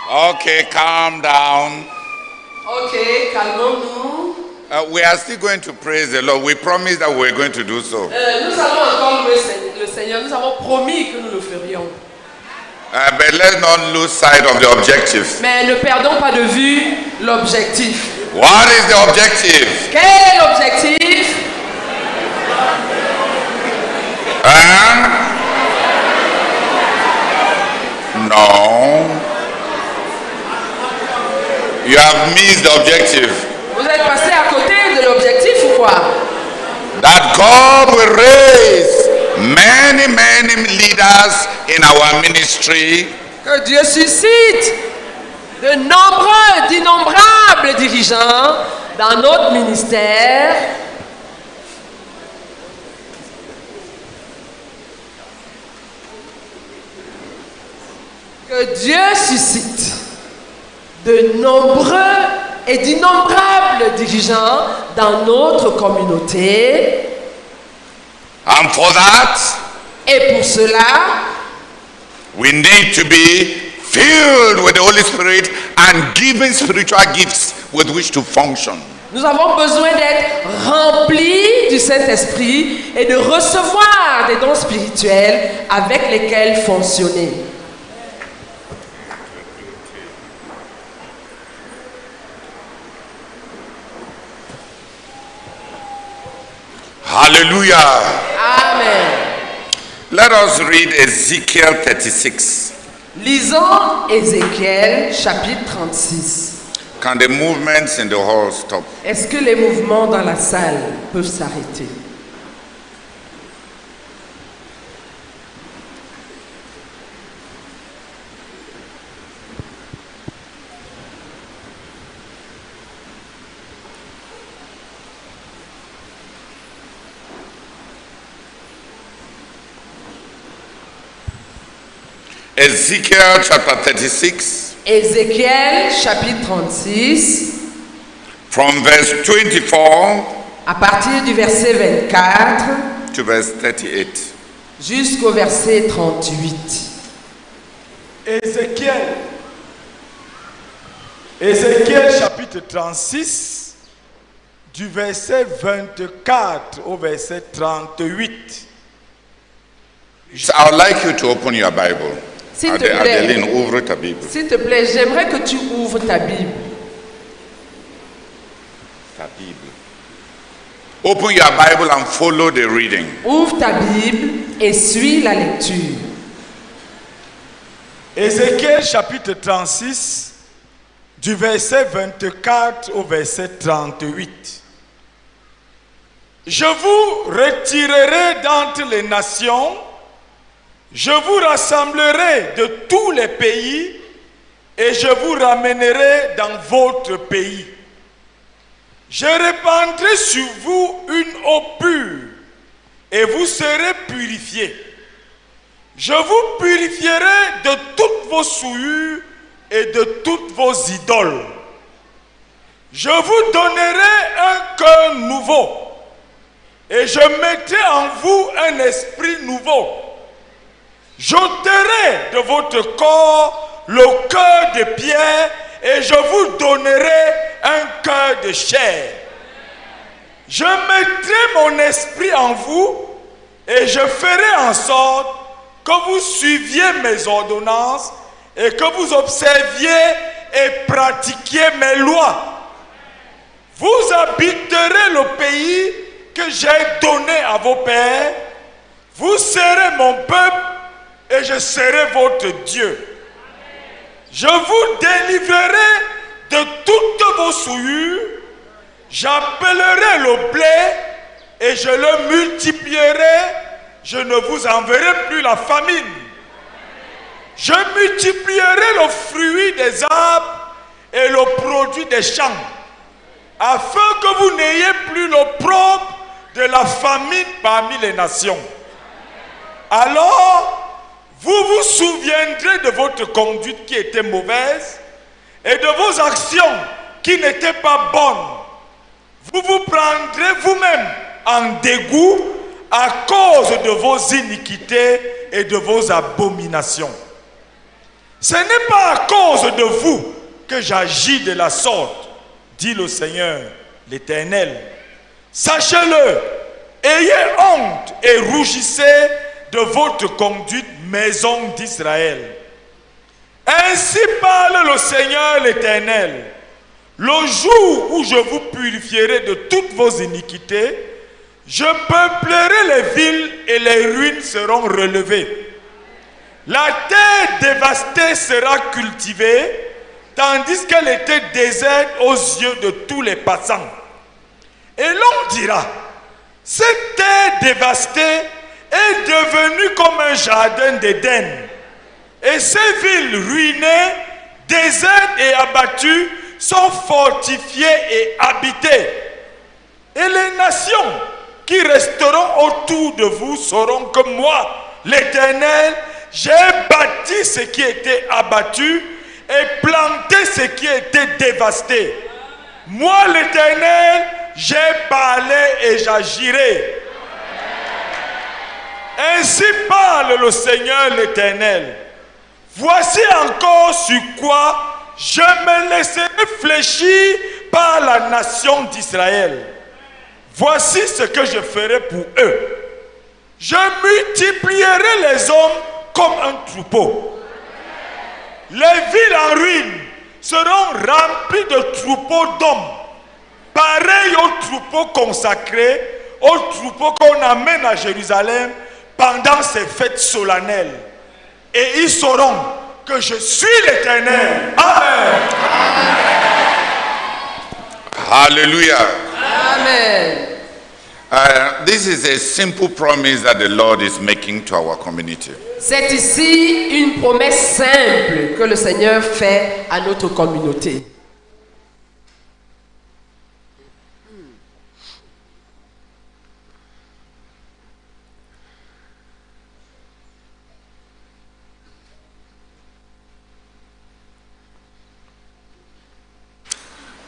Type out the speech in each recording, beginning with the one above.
Okay, calm down. Ok, calmons-nous. We are still going to praise the Lord. We promised that we're going to do so. Nous allons encore louer le Seigneur. Nous avons promis que nous le ferions. But let's not lose sight of the objective. Mais ne perdons pas de vue l'objectif. What is the objective? Quel est l'objectif? No. You have missed the objective. Vous êtes passé à côté de l'objectif ou quoi? That God will raise many leaders in our ministry. Que Dieu suscite d'innombrables dirigeants dans notre ministère. Que Dieu suscite de nombreux et d'innombrables dirigeants dans notre communauté. And for that, Et pour cela, we need to be filled with the Holy Spirit and given spiritual gifts with which to function. nous avons besoin d'être remplis du Saint-Esprit et de recevoir des dons spirituels avec lesquels fonctionner. Hallelujah. Amen. Let us read Ezekiel 36. Lisons Ézéchiel chapitre 36. Can the movements in the hall stop? Est-ce que les mouvements dans la salle peuvent s'arrêter? Ezekiel chapter 36, Ézéchiel chapitre 36, from verse 24 à partir du verset 24 to verse 38. jusqu'au verset 38. Ézéchiel chapitre 36, du verset 24 au verset 38. So I would like you to open your Bible. S'il te plaît. Adeline, ouvre ta Bible. S'il te plaît, j'aimerais que tu ouvres ta Bible. Ta Bible. Open your Bible and follow the reading. Ouvre ta Bible et suis la lecture. Ézéchiel chapitre 36, du verset 24 au verset 38. Je vous retirerai d'entre les nations, je vous rassemblerai de tous les pays et je vous ramènerai dans votre pays. Je répandrai sur vous une eau pure et vous serez purifiés. Je vous purifierai de toutes vos souillures et de toutes vos idoles. Je vous donnerai un cœur nouveau et je mettrai en vous un esprit nouveau. J'ôterai de votre corps le cœur de pierre et je vous donnerai un cœur de chair. Je mettrai mon esprit en vous et je ferai en sorte que vous suiviez mes ordonnances et que vous observiez et pratiquiez mes lois. Vous habiterez le pays que j'ai donné à vos pères. Vous serez mon peuple et je serai votre Dieu. Je vous délivrerai de toutes vos souillures. J'appellerai le blé et je le multiplierai. Je ne vous enverrai plus la famine. Je multiplierai le fruit des arbres et le produit des champs, afin que vous n'ayez plus l'opprobre de la famine parmi les nations. Alors, vous vous souviendrez de votre conduite qui était mauvaise et de vos actions qui n'étaient pas bonnes. Vous vous prendrez vous-même en dégoût à cause de vos iniquités et de vos abominations. Ce n'est pas à cause de vous que j'agis de la sorte, dit le Seigneur, l'Éternel. Sachez-le, ayez honte et rougissez de votre conduite, maison d'Israël. Ainsi parle le Seigneur l'Éternel. Le jour où je vous purifierai de toutes vos iniquités, je peuplerai les villes et les ruines seront relevées. La terre dévastée sera cultivée, tandis qu'elle était déserte aux yeux de tous les passants. Et l'on dira, cette terre dévastée est devenue comme un jardin d'Éden. Et ces villes ruinées, désertes et abattues sont fortifiées et habitées. Et les nations qui resteront autour de vous sauront que moi, l'Éternel, j'ai bâti ce qui était abattu et planté ce qui était dévasté. Moi, l'Éternel, j'ai parlé et j'agirai. Ainsi parle le Seigneur l'Éternel. Voici encore sur quoi je me laisserai fléchir par la nation d'Israël. Voici ce que je ferai pour eux. Je multiplierai les hommes comme un troupeau. Les villes en ruine seront remplies de troupeaux d'hommes, pareils aux troupeaux consacrés, aux troupeaux qu'on amène à Jérusalem pendant ces fêtes solennelles. Et ils sauront que je suis l'Éternel. Amen. Hallelujah. Amen. This is a simple promise that the Lord is making to our community. C'est ici une promesse simple que le Seigneur fait à notre communauté.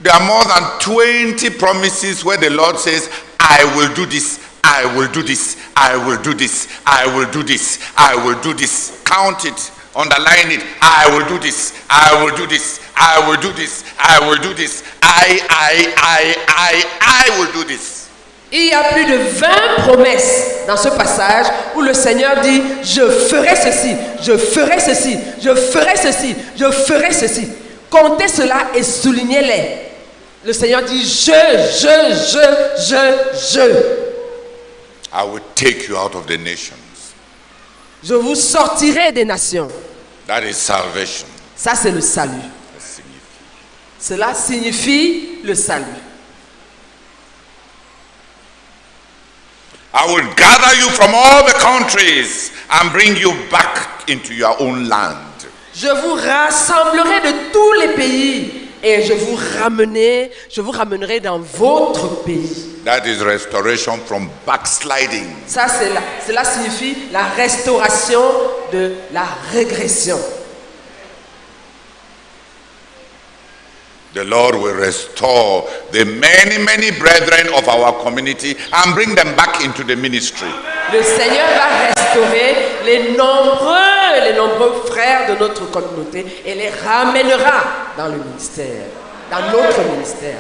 There are more than 20 promises where the Lord says, I will do this, I will do this, I will do this, I will do this, I will do this. Count it, underline it. I will do this, I will do this, I will do this, I will do this. I will do this. Il y a plus de 20 promesses dans ce passage où le Seigneur dit, je ferai ceci, je ferai ceci, je ferai ceci, je ferai ceci. Comptez cela et soulignez-les. Le Seigneur dit, je. I will take you out of the nations. Je vous sortirai des nations. That is salvation. Ça, c'est le salut. That signifies. Cela signifie le salut. I will gather you from all the countries and bring you back into your own land. Je vous rassemblerai de tous les pays et je vous ramènerai dans votre pays. That is restoration from backsliding. Ça, cela signifie la restauration de la régression. The Lord will restore the many brethren of our community and bring them back into the ministry. Le Seigneur va restaurer les nombreux frères de notre communauté et les ramènera dans le ministère, dans notre ministère.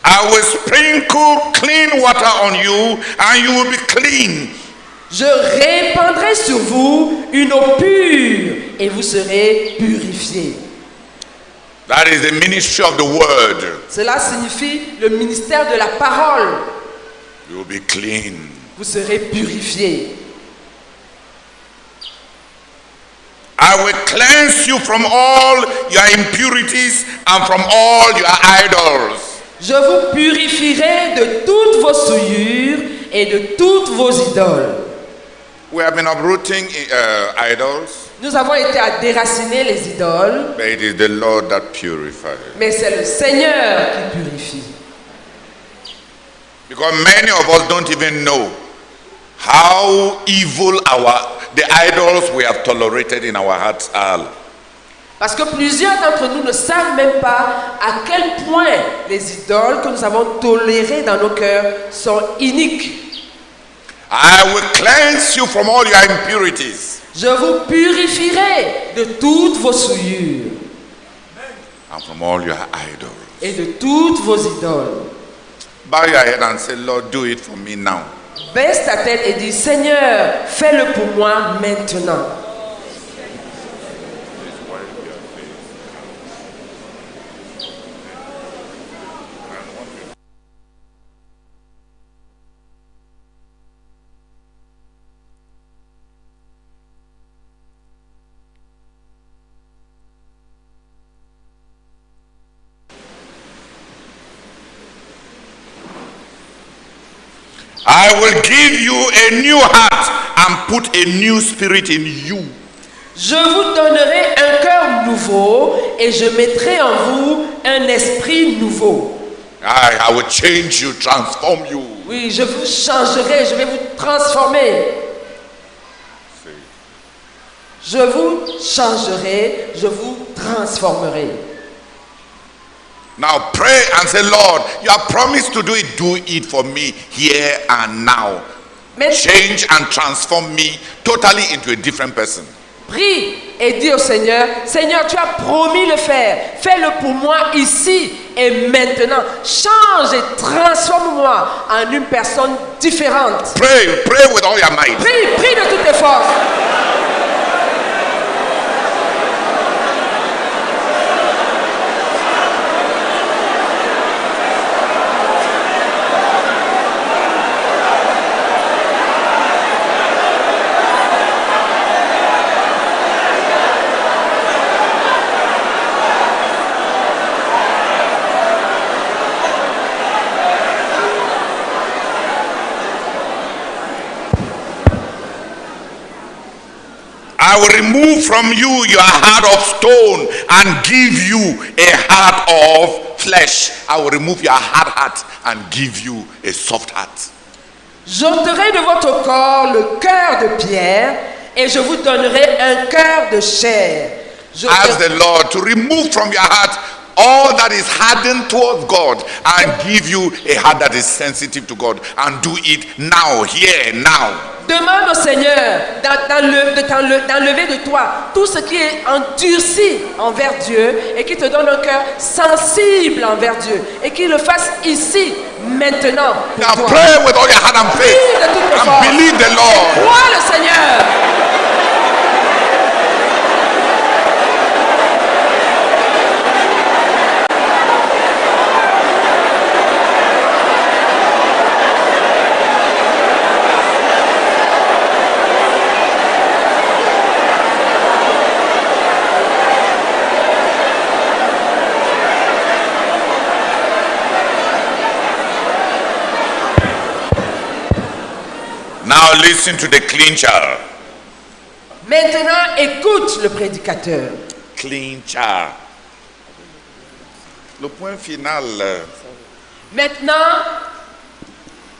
I will sprinkle clean water on you and you will be clean. Je répandrai sur vous une eau pure et vous serez purifiés. That is the ministry of the word. Cela signifie le ministère de la parole. You will be clean. Vous serez purifiés. I will cleanse you from all your impurities and from all your idols. Je vous purifierai de toutes vos souillures et de toutes vos idoles. We have been uprooting idols. Nous avons été à déraciner les idoles, But it is the Lord that purifies. mais c'est le Seigneur qui purifie. Because many of us don't even know how evil the idols we have tolerated in our hearts are. Parce que plusieurs d'entre nous ne savent même pas à quel point les idoles que nous avons tolérées dans nos cœurs sont iniques. I will cleanse you from all your impurities. Je vous purifierai de toutes vos souillures and from all your idols. et de toutes vos idoles. Bow your head and say, Lord, do it for me now. Baisse ta tête et dis, Seigneur, fais-le pour moi maintenant. I will give you a new heart and put a new spirit in you. Je vous donnerai un cœur nouveau et je mettrai en vous un esprit nouveau. I will change you, transform you. Oui, je vous changerai, je vais vous transformer. Je vous changerai, je vous transformerai. Now pray and say, Lord, you have promised to do it for me here and now. Change and transform me totally into a different person. Prie et dis au Seigneur, Seigneur, tu as promis le faire. Fais-le pour moi ici et maintenant. Change et transforme-moi en une personne différente. Pray with all your might. Prie de toutes tes forces. I will remove from you your heart of stone and give you a heart of flesh. I will remove your hard heart and give you a soft heart. J'ôterai de votre corps le cœur de pierre et je vous donnerai un cœur de chair. Ask the Lord to remove from your heart all that is hardened towards God and give you a heart that is sensitive to God, and do it now, here, now. Demande au Seigneur d'enlever de toi tout ce qui est endurci envers Dieu et qui te donne un cœur sensible envers Dieu et qu'il le fasse ici, maintenant. Now pray with all your heart and faith and believe the Lord. Crois le Seigneur. Now listen to the clincher. Maintenant, écoute le prédicateur. Clincher. Le point final. Maintenant,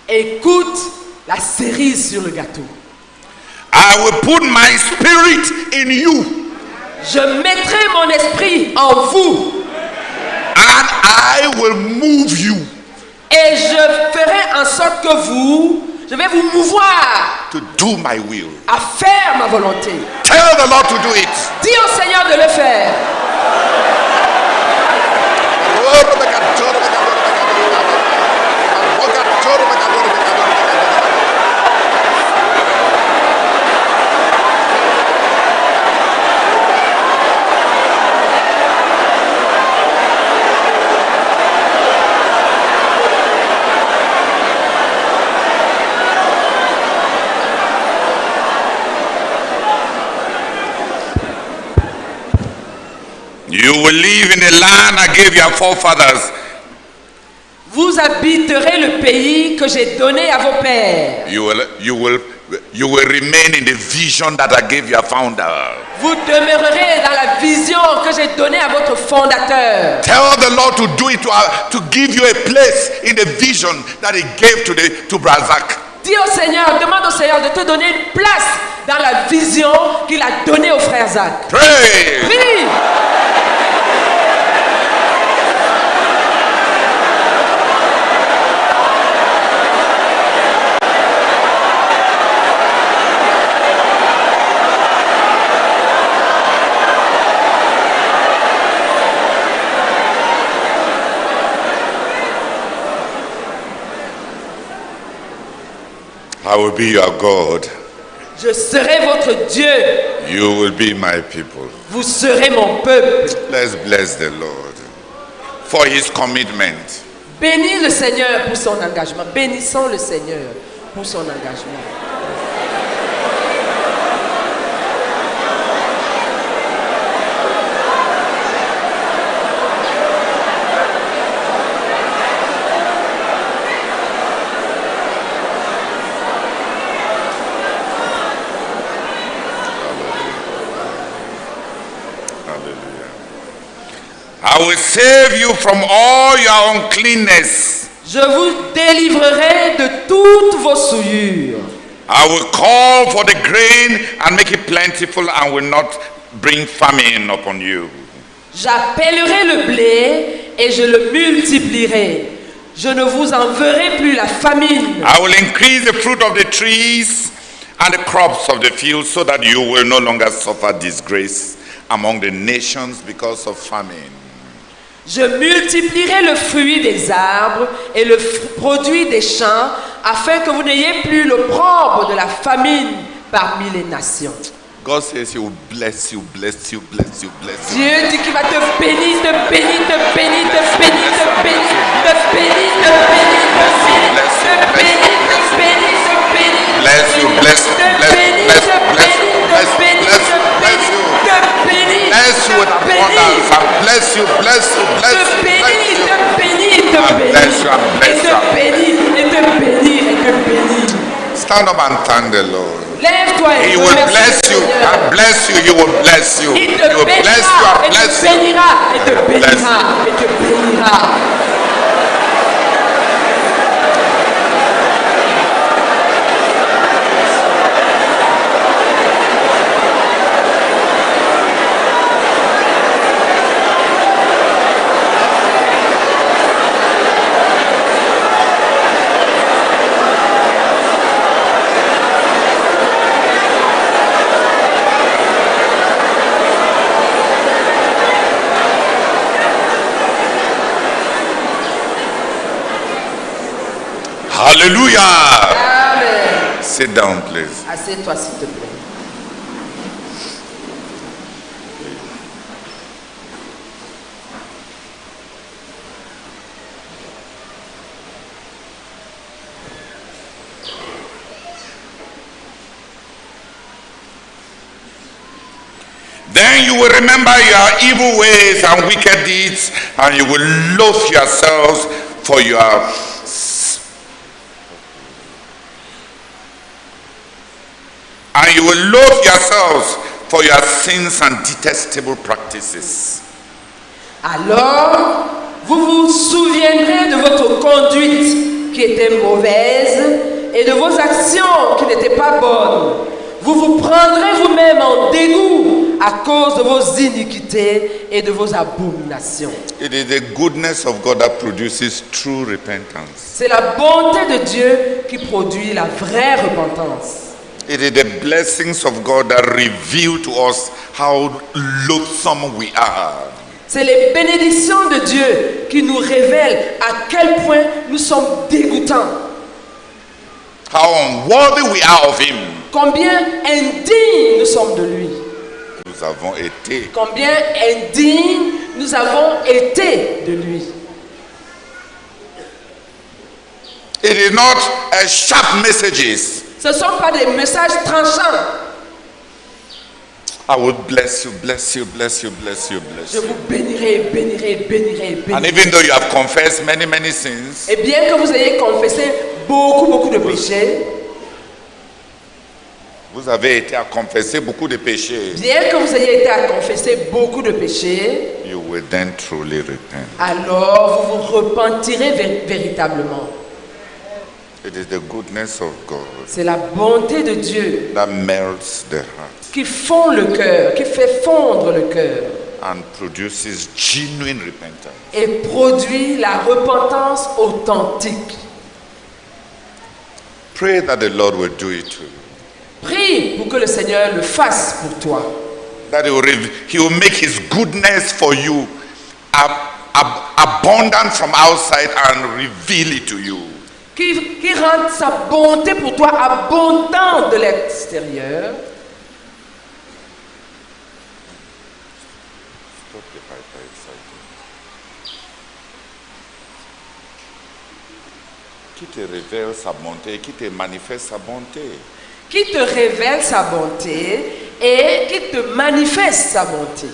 écoute la cerise sur le gâteau. I will put my spirit in you. Je mettrai mon esprit en vous. And I will move you. Et je ferai en sorte que je vais vous mouvoir to do my will. À faire ma volonté. Tell the Lord to do it. Dis au Seigneur de le faire. You will live in the land I gave your forefathers. Vous habiterez le pays que j'ai donné à vos pères. You will remain in the vision that I gave your founder. Vous demeurerez dans la vision que j'ai donnée à votre fondateur. Tell the Lord to do it, to give you a place in the vision that he gave to Brazak. Dis au Seigneur, demande au Seigneur de te donner une place dans la vision qu'il a donnée au frère Zach. Pray. Prie. I will be your God. Je serai votre Dieu. You will be my people. Vous serez mon peuple. Let's bless the Lord for his commitment. Bénis le Seigneur pour son engagement. Bénissons le Seigneur pour son engagement. I will save you from all your uncleanness. Je vous délivrerai de toutes vos souillures. I will call for the grain and make it plentiful and will not bring famine upon you. J'appellerai le blé et je le multiplierai. Je ne vous enverrai plus la famine. I will increase the fruit of the trees and the crops of the field so that you will no longer suffer disgrace among the nations because of famine. Je multiplierai le fruit des arbres et le produit des champs afin que vous n'ayez plus l'opprobre de la famine parmi les nations. God says he will bless you, bless you, bless you, bless you. Dieu dit qu'il va te bénir, te bénir, te bénir, te bénir, te bénir, te bénir, te bénir, te bénir, te bénir, te bénir, te bénir. Bless you, bless you, bless you, bless you, bless you, bless you, bless you, bless you. Bless you with abundance and bless you, bless you, bless you, bless you. And bless you, and bless you. Stand up and thank the Lord. Lève-toi et He will bless you and bless you. He will bless you. He will bless you and bless you. Et te bénira et te bénira. Hallelujah. Amen. Sit down, please. Assieds-toi s'il te plaît. Then you will remember your evil ways and wicked deeds, and you will loathe yourselves for your sins and detestable practices. Alors, vous vous souviendrez de votre conduite qui était mauvaise et de vos actions qui n'étaient pas bonnes. Vous vous prendrez vous-même en dégoût à cause de vos iniquités et de vos abominations. It is the goodness of God that produces true repentance. C'est la bonté de Dieu qui produit la vraie repentance. It is the blessings of God that reveal to us how loathsome we are. C'est les bénédictions de Dieu qui nous révèlent à quel point nous sommes dégoûtants. How unworthy we are of Him. Combien indignes nous sommes de lui. Nous avons été. Combien indignes nous avons été de lui. It is not sharp messages. Ce ne sont pas des messages tranchants. I will bless you, bless you, bless you, bless you, bless Je you. vous bénirai, bénirai, bénirai, And bénirai. even though you have confessed many, many sins, Et bien que vous ayez confessé beaucoup de péchés, vous avez été à confesser beaucoup de péchés, bien que vous ayez été à confesser beaucoup de péchés, you will then truly repent. alors vous vous repentirez véritablement. It is the goodness of God C'est la bonté de Dieu that melts the heart qui fond le cœur, qui fait fondre le cœur and produces genuine repentance. et produit la repentance authentique. Pray that the Lord will do it to you. Prie pour que le Seigneur le fasse pour toi. That he will make His goodness for you abundant from outside and reveal it to you. qui rende sa bonté pour toi abondante de l'extérieur. Qui te révèle sa bonté, qui te manifeste sa bonté. Qui te révèle sa bonté et qui te manifeste sa bonté.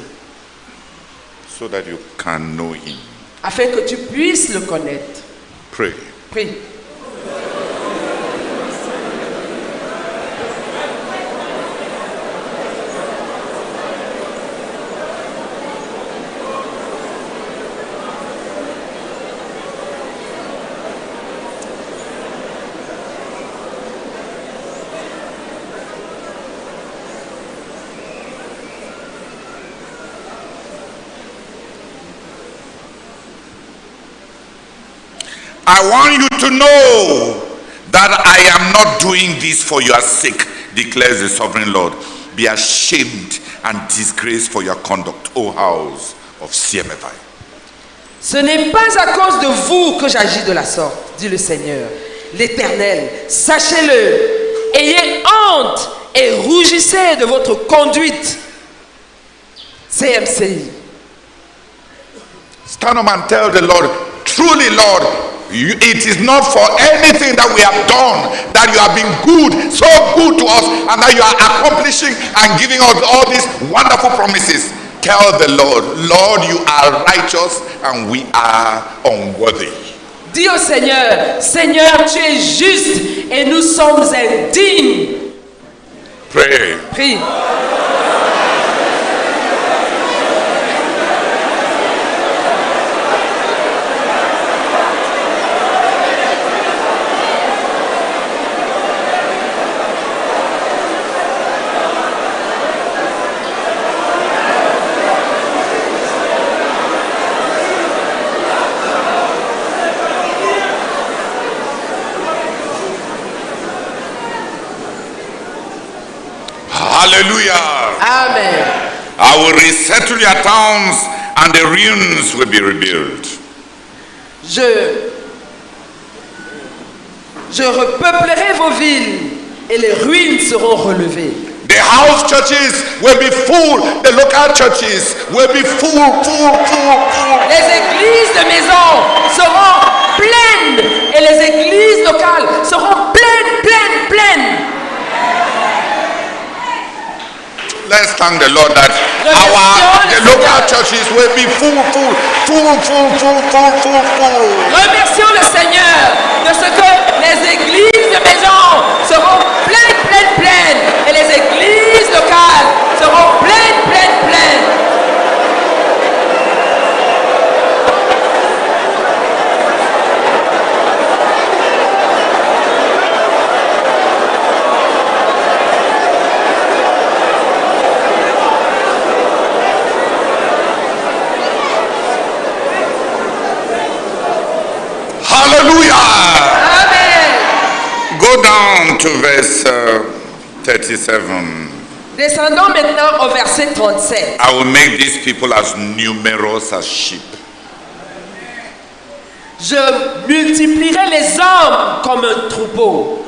So that you can know him. Afin que tu puisses le connaître. Pray. Prie. I want you to know that I am not doing this for your sake, declares the sovereign Lord. Be ashamed and disgraced for your conduct, O house of CMFI. Ce n'est pas à cause de vous que j'agis de la sorte, dit le Seigneur, l'Éternel. Sachez-le, ayez honte et rougissez de votre conduite. CMCI. Stand up and tell the Lord, truly, Lord, it is not for anything that we have done that you have been good, so good to us, and that you are accomplishing and giving us all these wonderful promises. Tell the Lord, Lord, you are righteous and we are unworthy. Dis au Seigneur, Seigneur, tu es juste et nous sommes indignes. Pray. Prie. Hallelujah. Amen. I will resettle your towns and the ruins will be rebuilt. Je repeuplerai vos villes et les ruines seront relevées. The house churches will be full. The local churches will be full. Les églises de maison seront pleines et les églises locales seront pleines. Let's thank the Lord that the local churches will be full. Remercions le Seigneur de ce que les églises de maison seront pleines et les églises locales seront pleines. Hallelujah. Amen. Go down to verse 37. Descendons maintenant au verset 37. I will make these people as numerous as sheep. Je multiplierai les hommes comme un troupeau.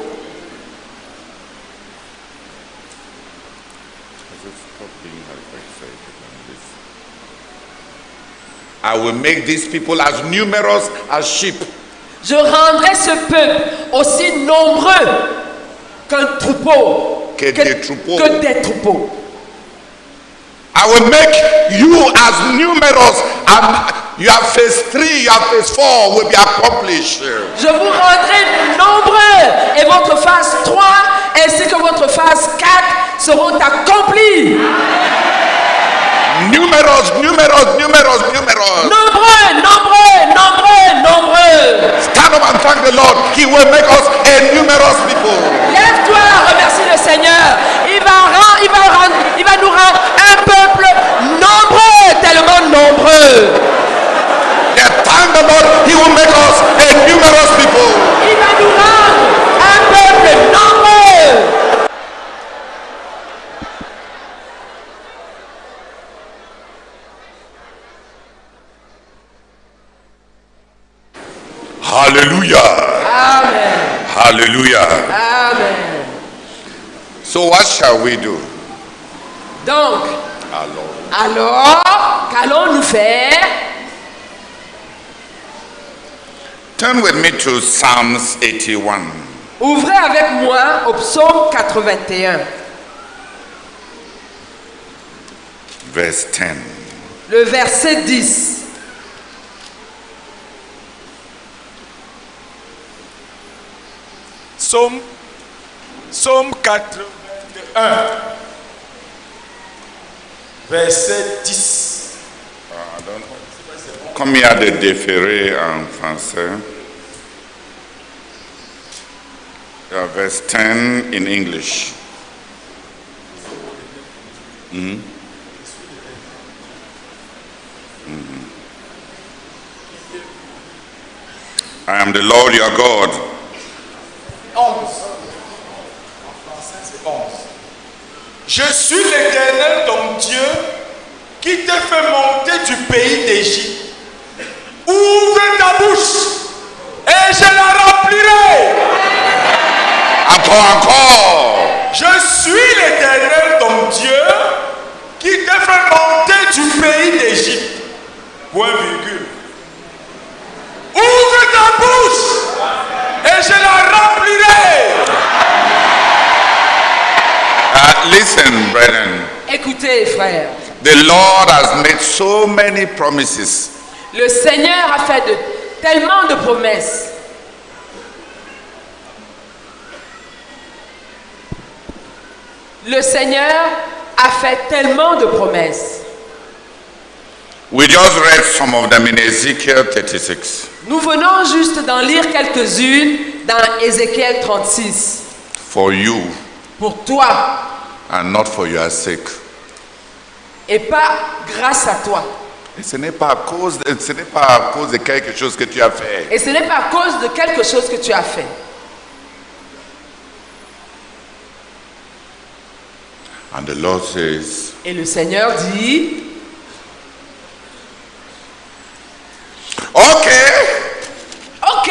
I will make these people as numerous as sheep. Je rendrai ce peuple aussi nombreux qu'un troupeau. Que des troupeaux. Que des troupeaux. I will make you as numerous, and your phase 3, your phase 4 will be accomplished. Je vous rendrai nombreux et votre phase 3 ainsi que votre phase 4 seront accomplis. Numerous. Nombreux. Stand up and thank the Lord. He will make us a numerous people. Lève-toi, remercie le Seigneur. Il va nous rendre un peuple nombreux, tellement nombreux. Yeah, thank the Lord. He will make us a numerous people. Il va nous rendre un peuple nombreux. Hallelujah. Amen. Hallelujah. Amen. So what shall we do? Donc, Alors, qu'allons-nous faire? turn with me to Psalms 81. Ouvrez avec moi au psaume 81, Verse 10. le verset 10. Psaume 81, verset 10. Comme il y a des déférés en français. Verse 10 in English. I am the Lord your God. 11. En français, c'est 11. Je suis l'Éternel ton Dieu qui te fait monter du pays d'Égypte. Ouvre ta bouche et je la remplirai. Encore. Je suis l'Éternel ton Dieu qui te fait monter du pays d'Égypte. Point virgule. Ouvre ta bouche et je la remplirai. Listen, brethren. Écoutez, frères, The Lord has made so many promises. le Seigneur a fait tellement de promesses. Le Seigneur a fait tellement de promesses. We just read some of them in Ezekiel 36. Nous venons juste d'en lire quelques-unes dans Ézéchiel 36. For you Pour toi and not for your sake. et pas grâce à toi. Et ce n'est pas à cause de quelque chose que tu as fait. Et ce n'est pas à cause de quelque chose que tu as fait. And the Lord says, Et le Seigneur dit, okay, ok,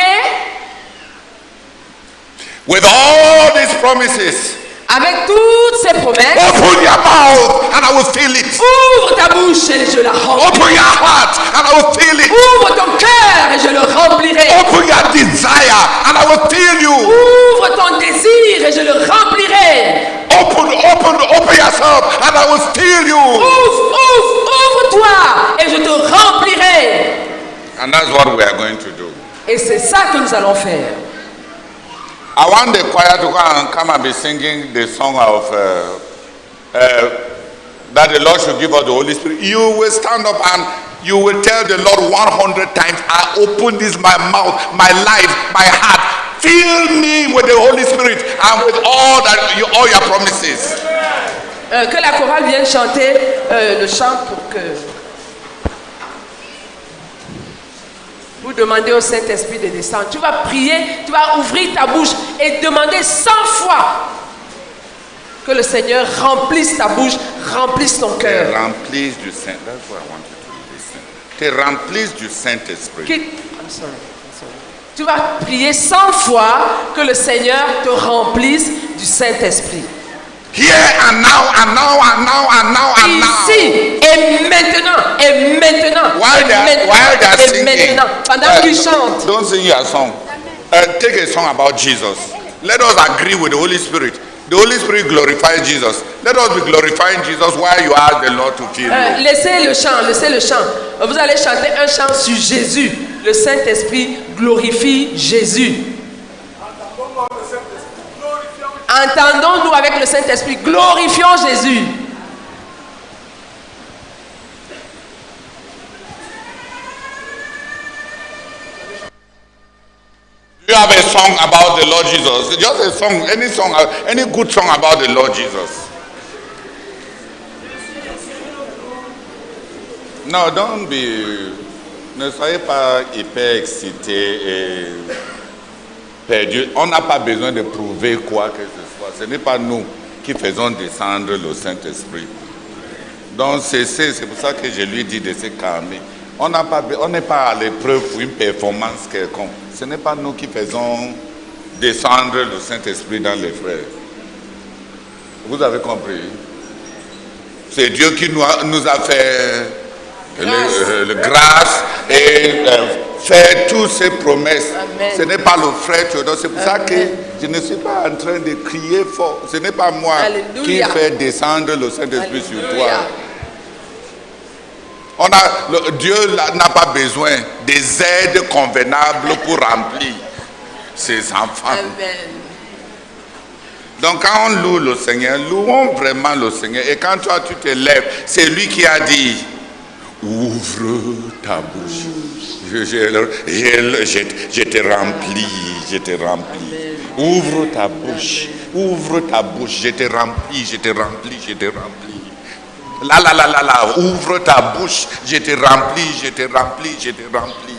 with all these promises, avec toutes ces promesses, open your mouth and I will fill it. ouvre ta bouche et je la remplis. Open your heart and I will fill it. Ouvre ton cœur et je le remplirai. Open your desire and I will fill you. Ouvre ton désir et je le remplirai. Open yourself and I will fill you. Ouvre-toi et je te remplirai. And that's what we are going to do. Et c'est ça que nous allons faire. I want the choir to come and be singing the song of that the Lord should give us the Holy Spirit. You will stand up and you will tell the Lord 100 times, I open this my mouth, my life, my heart. Fill me with the Holy Spirit and with all your promises. Que la chorale vienne chanter le chant pour que vous demandez au Saint-Esprit de descendre. Tu vas prier, tu vas ouvrir ta bouche et demander 100 fois que le Seigneur remplisse ta bouche, remplisse ton cœur. Te remplisse du Saint. That's what I want you to listen. Te remplisse du Saint-Esprit. I'm sorry. Tu vas prier 100 fois que le Seigneur te remplisse du Saint-Esprit. Here and now and now and now and now and now. Ici et maintenant et maintenant. While they are singing, maintenant. Pendant qu'ils chantent. don't sing your song. Take a song about Jesus. Let us agree with the Holy Spirit. The Holy Spirit glorifies Jesus. Let us be glorifying Jesus while you ask the Lord to fill you. Laissez le chant. Vous allez chanter un chant sur Jésus. Le Saint-Esprit glorifie Jésus. Entendons-nous avec le Saint-Esprit. Glorifions Jésus. You have a song about the Lord Jesus. Just a song, any good song about the Lord Jesus. No, ne soyez pas hyper excité et perdu. On n'a pas besoin de prouver quoi que ce soit. Ce n'est pas nous qui faisons descendre le Saint-Esprit. Donc c'est pour ça que je lui dis de se calmer. On n'est pas à l'épreuve pour une performance quelconque. Ce n'est pas nous qui faisons descendre le Saint-Esprit dans les frères. Vous avez compris? C'est Dieu qui nous a fait le grâce et fait toutes ces promesses. Amen. Ce n'est pas le frère Théodore. C'est pour ça que Amen. je ne suis pas en train de crier fort. Ce n'est pas moi Alléluia. qui fait descendre le Saint-Esprit sur toi. Alléluia. Dieu n'a pas besoin des aides convenables pour remplir ses enfants. Amen. Donc quand on loue le Seigneur, louons vraiment le Seigneur. Et quand toi tu te lèves, c'est lui qui a dit, ouvre ta bouche. Je te remplis, je te remplis. Ouvre ta bouche, ouvre ta bouche, je te remplis, je te remplis, je te remplis. Là, ouvre ta bouche, je te remplis, je te remplis, je te remplis.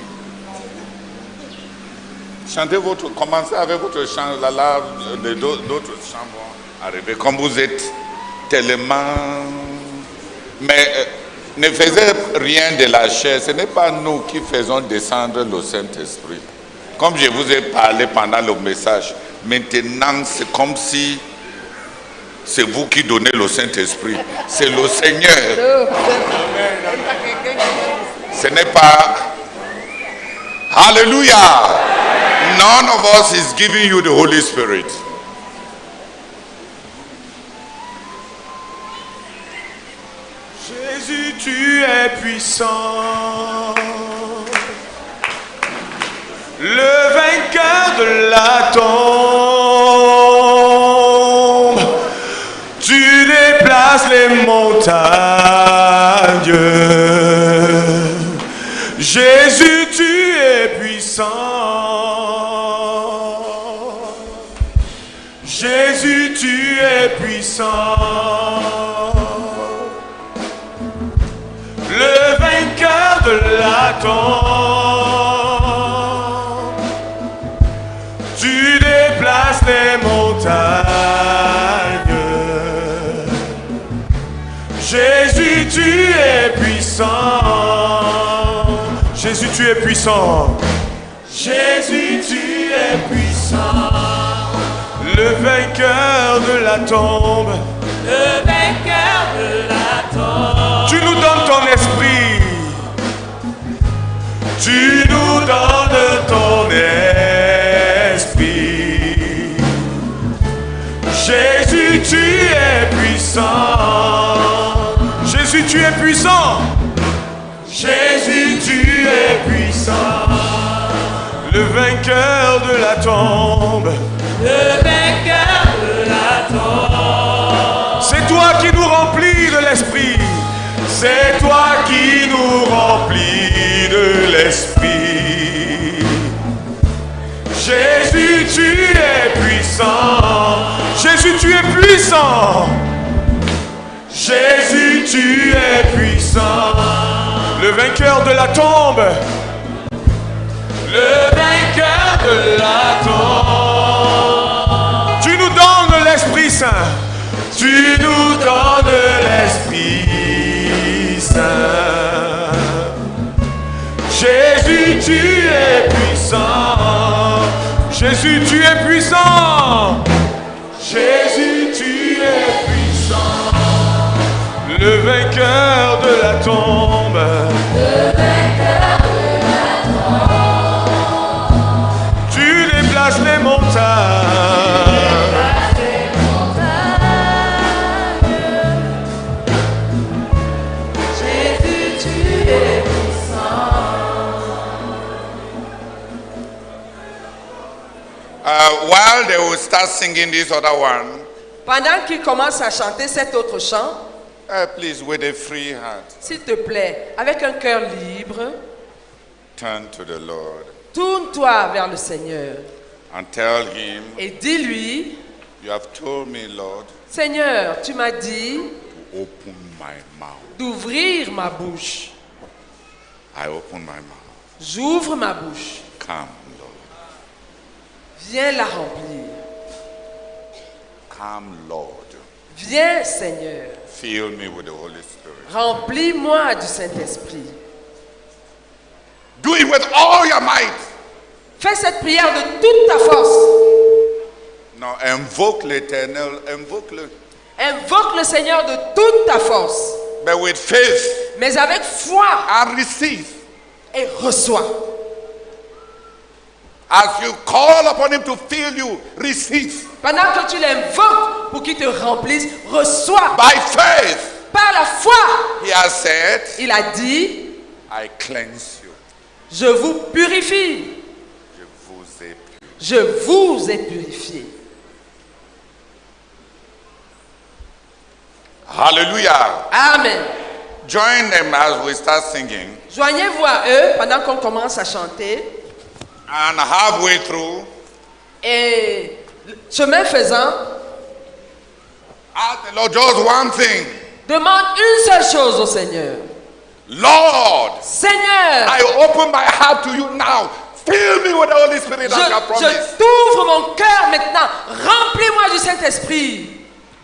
Chantez commencez avec votre chant, d'autres chants vont arriver. Comme vous êtes tellement... Mais ne faisez rien de la chair, ce n'est pas nous qui faisons descendre le Saint-Esprit. Comme je vous ai parlé pendant le message, maintenant c'est comme si c'est vous qui donnez le Saint-Esprit. C'est le Seigneur. Ce n'est pas... Hallelujah! None of us is giving you the Holy Spirit. Jésus, tu es puissant. Le vainqueur de la tombe. Tu déplaces les montagnes. Jésus, tu es puissant. Jésus, tu es puissant. Le vainqueur de la tombe. Tu déplaces les montagnes. Jésus, tu es puissant. Jésus, tu es puissant. Jésus, tu es puissant. Le vainqueur de la tombe. Le vainqueur de la tombe. Tu nous donnes ton esprit. Tu nous donnes ton esprit. Jésus, tu es puissant. Jésus, tu es puissant. Jésus, tu es puissant. Le vainqueur de la tombe. Le vainqueur de la tombe. C'est toi qui nous remplis de l'esprit. C'est toi qui nous remplis de l'esprit. Jésus, tu es puissant. Jésus, tu es puissant. Jésus, tu es puissant. Le vainqueur de la tombe. Le vainqueur de la tombe. Tu nous donnes l'Esprit Saint. Tu nous donnes l'Esprit Saint. Jésus, tu es puissant. Jésus, tu es puissant. Jésus, tu es puissant. Le vainqueur de la tombe. Le vainqueur de la tombe. Tu déplaces les montagnes. Jésus, tu es puissant. While they will start singing this other one, Pendant qu'il commence à chanter cet autre chant, please, with a free heart, s'il te plaît, avec un cœur libre, turn to the Lord tourne-toi vers le Seigneur and tell him, et dis-lui, you have told me, Lord, Seigneur, tu m'as dit to open my mouth. d'ouvrir ma bouche. I open my mouth. J'ouvre ma bouche. Come, Lord. Viens la remplir. Come, Lord. Viens, Seigneur. Fill me with the Holy Spirit. Remplis-moi du Saint-Esprit. Do it with all your might. Fais cette prière de toute ta force. Now invoke l'Éternel, invoke-le. Invoque le Seigneur de toute ta force. But with faith Mais avec foi. and receive. Et reçois. As you call upon him to fill you, receive. Pendant que tu l'invoques pour qu'il te remplisse, reçois. By faith, Par la foi, he has said, il a dit, I cleanse you. je vous purifie. Je vous ai purifié. Je vous ai purifié. Hallelujah. Amen. Join them as we start singing. Joignez-vous à eux pendant qu'on commence à chanter. And halfway through, Et chemin faisant, ask the Lord just one thing. demande une seule chose au Seigneur. Lord, Seigneur, I open my heart to you now. Fill me with the Holy Spirit as you have promised. je t'ouvre mon cœur maintenant. Remplis-moi du Saint-Esprit.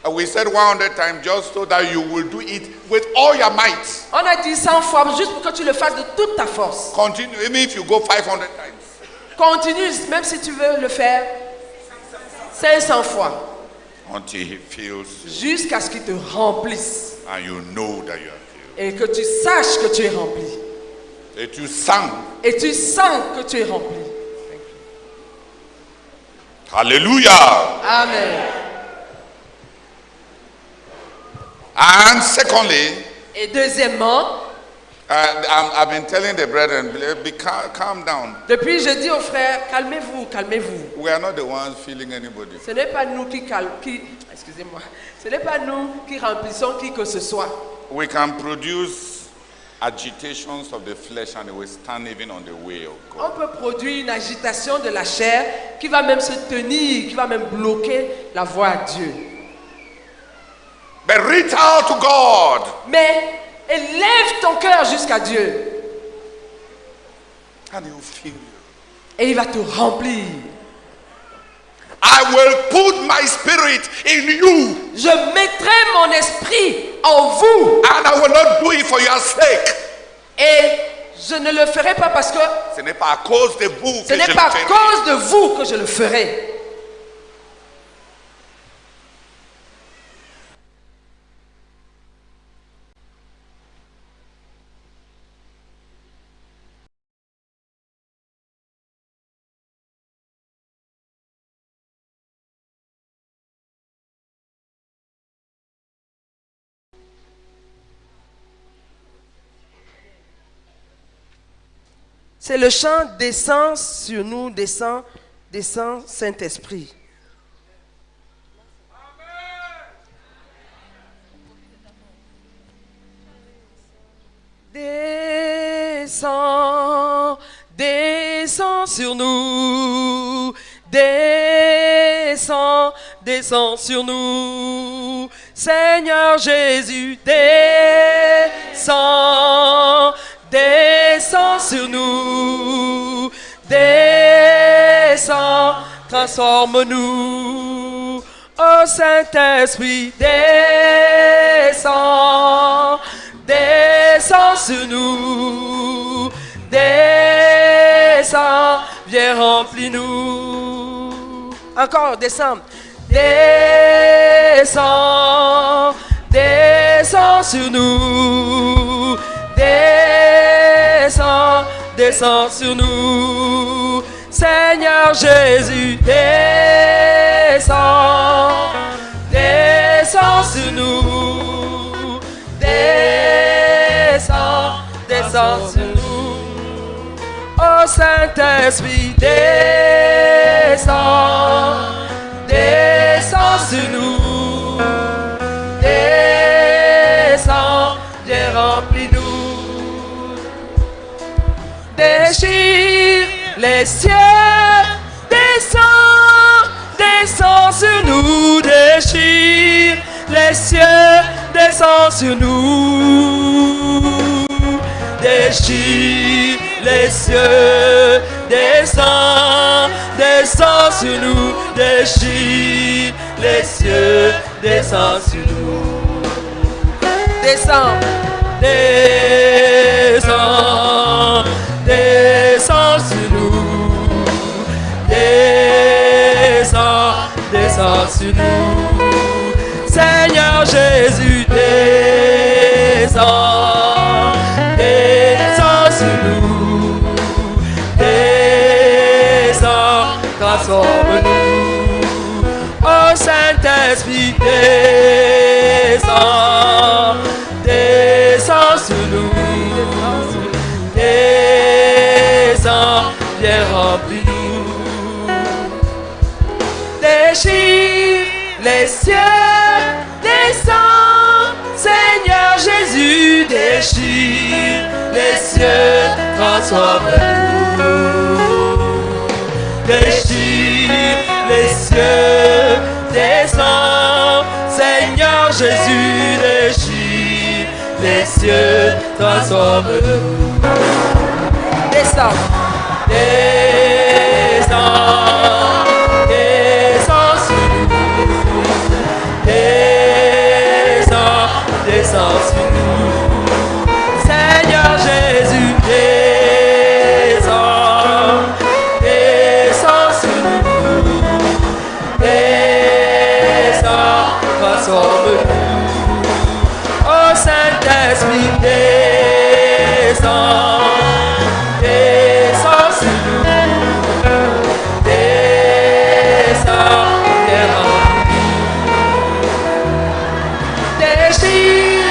And we said 100 times just so that you will do it with all your might. On a dit 100 fois, juste pour que tu le fasses de toute ta force. Continue, even if you go 500 times. Continue, même si tu veux le faire 500 fois. Until he fills you Jusqu'à ce qu'il te remplisse. and you know that you are filled. Et que tu saches que tu es rempli. Et tu sens. Et tu sens que tu es rempli. Hallelujah. Amen. And secondly, Et deuxièmement, I've been telling the brethren, calm down. depuis je dis aux frères, calmez-vous, calmez-vous. We are not the ones feeling anybody. Ce n'est pas nous excusez-moi, ce n'est pas nous qui remplissons qui que ce soit. We can produce agitations of the flesh and it will stand even on the way of God. On peut produire une agitation de la chair qui va même se tenir, qui va même bloquer la voie à Dieu. But reach out to God. Mais élève ton cœur jusqu'à Dieu And he will fill you. et il va te remplir. I will put my spirit in you. Je mettrai mon esprit en vous And I will not do it for your sake. et je ne le ferai pas parce que Ce n'est pas à cause de vous ce que je n'est le pas à ferai. cause de vous que je le ferai. C'est le chant descend sur nous, descend, descend Saint-Esprit. Descends, descends sur nous, descends, descends sur nous, Seigneur Jésus, descends. Descends sur nous, descends, transforme-nous, ô Saint-Esprit, descends, descends sur nous, descends, viens remplis-nous. Encore, descends, descends, descends sur nous. Descends, descends sur nous, Seigneur Jésus, descends, descends sur nous, descends, descends sur nous, ô Saint-Esprit, descends, descends sur nous, descends, viens remplis-nous. Déchire les cieux, descends, descends sur nous, déchire les cieux, descends sur nous, déchire les cieux, descends, descends sur nous, déchire les cieux, descends sur nous, descends, descends. Saint-Esprit, descends, descends sur nous, descends, viens remplis-nous. Déchire les cieux, descends, Seigneur Jésus, déchire les cieux, transforme-nous. Déchire les cieux, descends, Seigneur Jésus, déchire les cieux, transforme-nous. Descends, descends, descends sur nous, descends, descends sur nous. Seigneur Jésus, descends, descends sur nous, descends, transforme-nous. Oh Saint-Esprit, descends, descends sur nous, descends, viens remplir. Déchire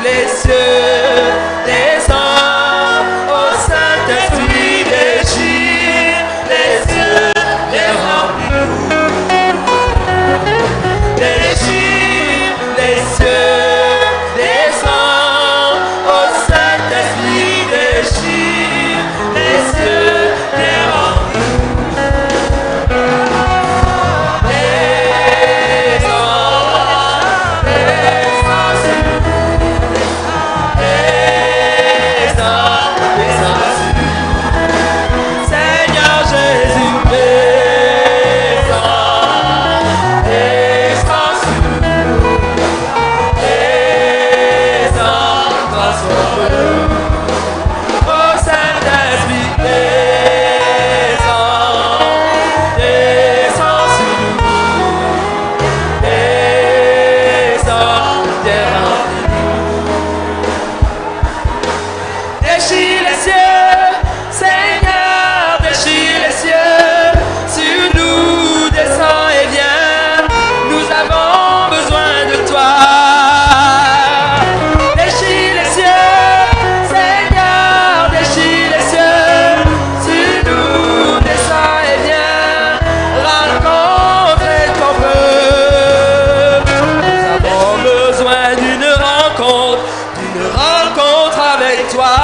les cieux, descends, oh Saint-Esprit, déchire les cieux, viens remplir. Déchire les cieux, descends, oh Saint-Esprit, déchire les cieux, viens remplir. Descends, descends sur nous, descends, descends sur nous. Seigneur Jésus, descends, descends sur nous, descends, transforme-nous. Oh Saint-Esprit, descends, descends sur nous, descends, viens remplir-nous. Déchire les cieux, Seigneur, déchire les cieux, sur nous descends et viens, nous avons besoin de toi. Déchire les cieux, Seigneur, déchire les cieux, sur nous descends et viens, rencontrer ton peuple. Nous avons besoin d'une rencontre avec toi,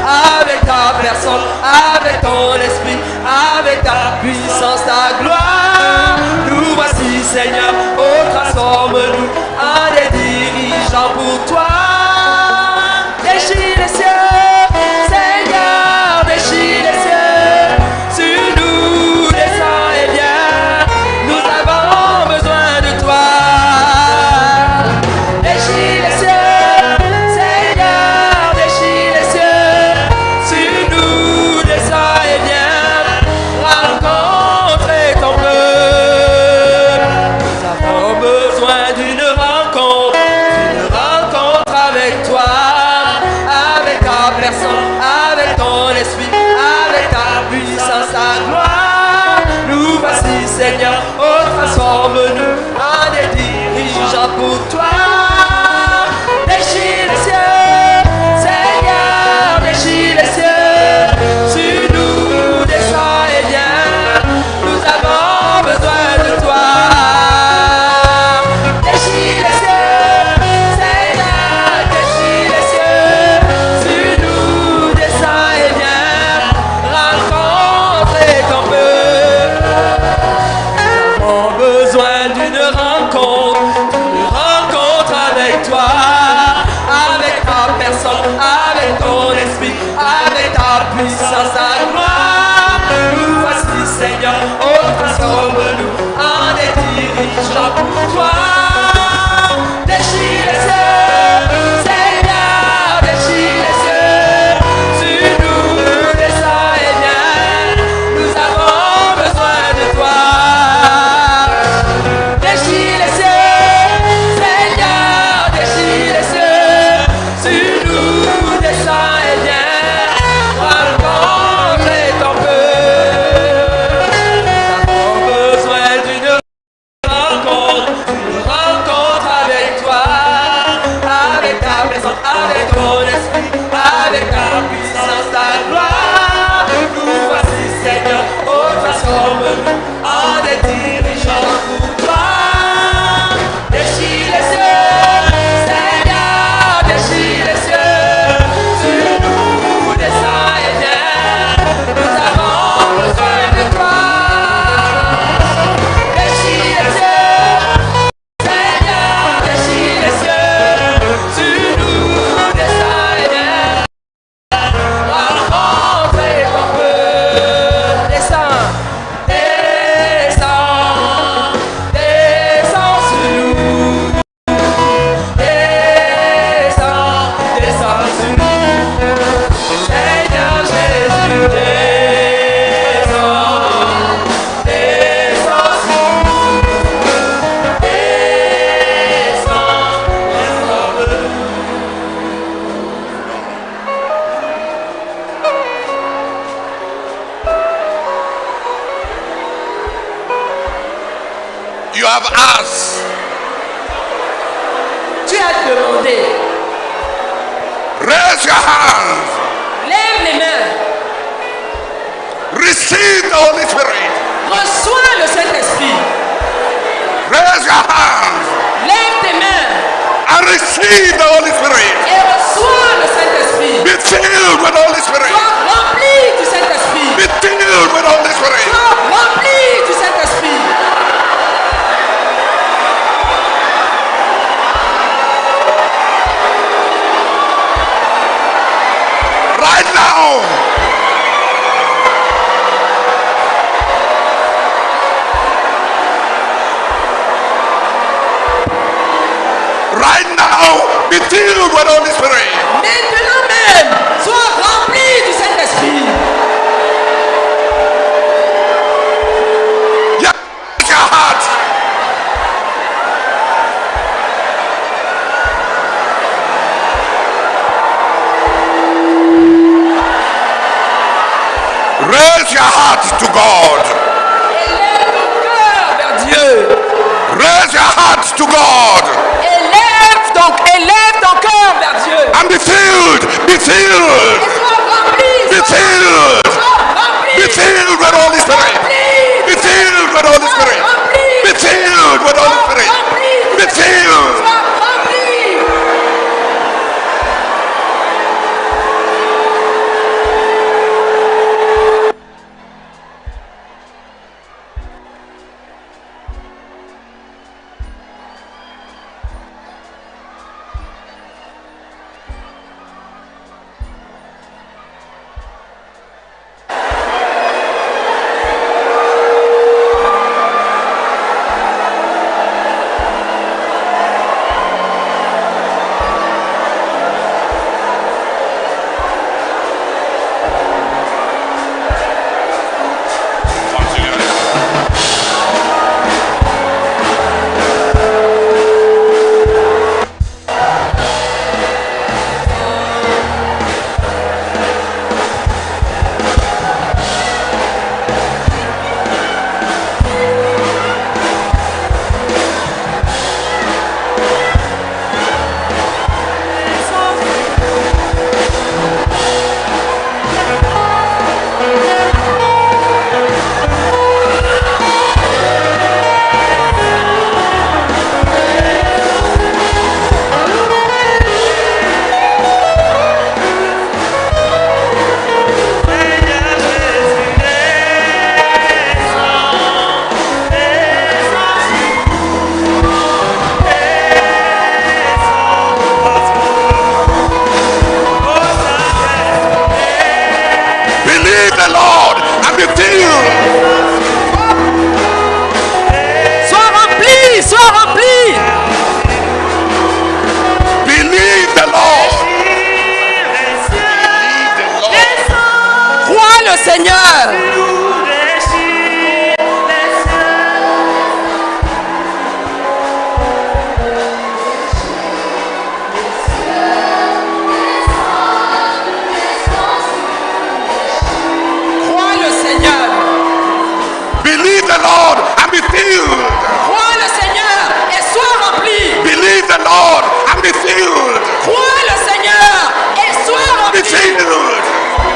avec ta personne, avec ton esprit, avec ta puissance, ta gloire. Nous voici, Seigneur, oh transforme-nous en des dirigeants pour toi. Déchire les cieux, Seigneur, déchire les cieux, sur nous descends et viens, nous avons besoin de toi. Déchire les cieux, Seigneur, déchire les cieux, sur nous descends et viens, rencontrer ton peuple. Nous avons besoin d'une rencontre avec toi, avec ta personne, avec ton esprit, avec ta puissance, ta gloire. Nous voici, Seigneur, oh transforme-nous en des dirigeants pour toi. Déchire les cieux, Seigneur, déchire les cieux, sur nous descends et viens, nous avons besoin de toi. Déchire les cieux, Seigneur, déchire les cieux, sur nous descends et viens, rencontrer ton peuple. Nous avons besoin d'une rencontre avec toi, avec ta personne, avec ton esprit, avec ta puissance, ta gloire. Nous voici, Seigneur, oh transforme-nous en des dirigeants pour toi. Déchire les cieux, Seigneur, déchire les cieux, sur nous descends et viens, nous avons besoin de toi. Déchire les cieux, Seigneur, déchire les cieux, sur nous descends et viens, rencontrer ton peuple. Nous avons besoin d'une rencontre have asked. Tu as demandé. Raise your hands. Lève les mains. Receive the Holy Spirit. Reçois le Saint-Esprit. Raise your hands Lève tes mains and receive the Holy Spirit. et reçois le Saint-Esprit. Be filled with the Holy Spirit. Sois rempli du Saint-Esprit. Be filled with the Holy Spirit. Sois rempli du Saint-Esprit. Right now. Right now, be filled with the Holy Spirit. Maintenant même, sois rempli du Saint-Esprit. Yeah, your heart. Raise your heart to God. Élève ton cœur vers Dieu. Raise your heart to God. Élève ton cœur vers Dieu. And be filled. Be filled. Et sois rempli. Be filled. Sois rempli. Be filled with the Holy Spirit. Be filled with the Holy Spirit. Be filled with the Holy Spirit. Be filled. Sois rempli. Believe the Lord and be filled. Sois rempli. Sois rempli. Believe the Lord. Believe the Lord. Crois le Seigneur. Crois le Seigneur. Believe the Lord and be filled. Crois le Seigneur et sois rempli. Believe the Lord and be filled. Crois le Seigneur et sois Be rempli. filled.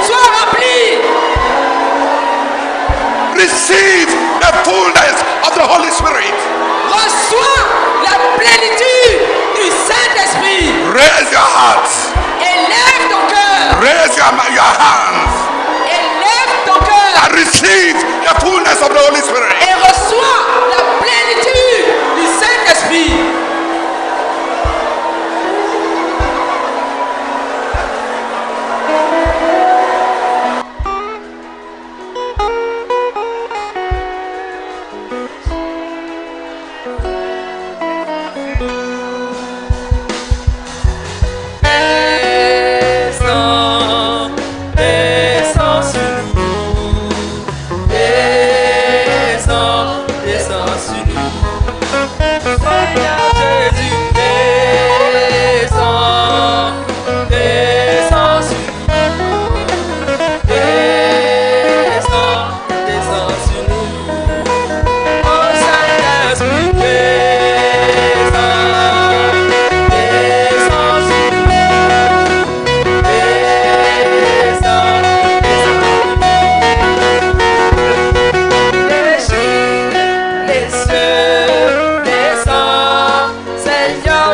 Sois rempli. Receive the fullness of the Holy Spirit. Reçois la plénitude du Saint-Esprit. Raise your hearts. Élève ton cœur. Raise your hands. Élève ton cœur. And receive the fullness of the Holy Spirit. Et reçois la plénitude du Saint-Esprit. Descends sur nous. Descends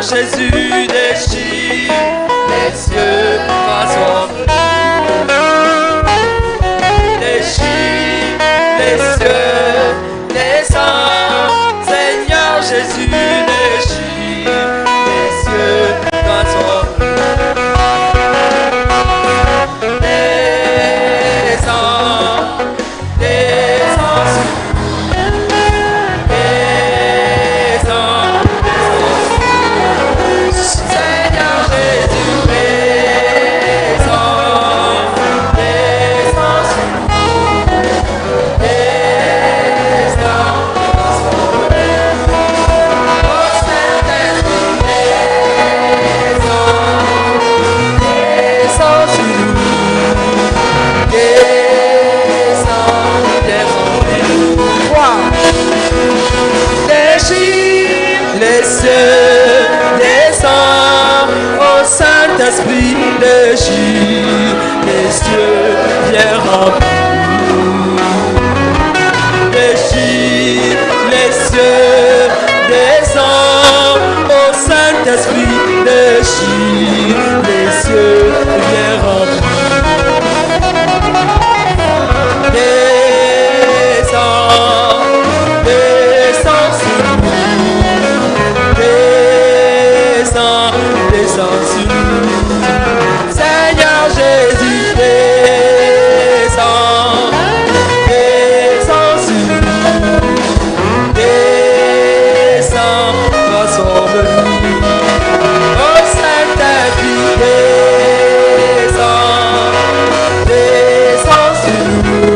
Jésus déchire les cieux, façon déchire les cieux, les saints. Seigneur Jésus déchire les cieux, façon Saint-Esprit déchire les cieux, viens remplir. Déchire les cieux, descends, ô Saint-Esprit déchire les cieux, viens remplir. Descends, descends sur nous. Descends, descends sur nous. Seigneur Jésus, descends, descends sur nous. Descends, transforme-nous. Ô Saint-Esprit, descends, descends sur nous.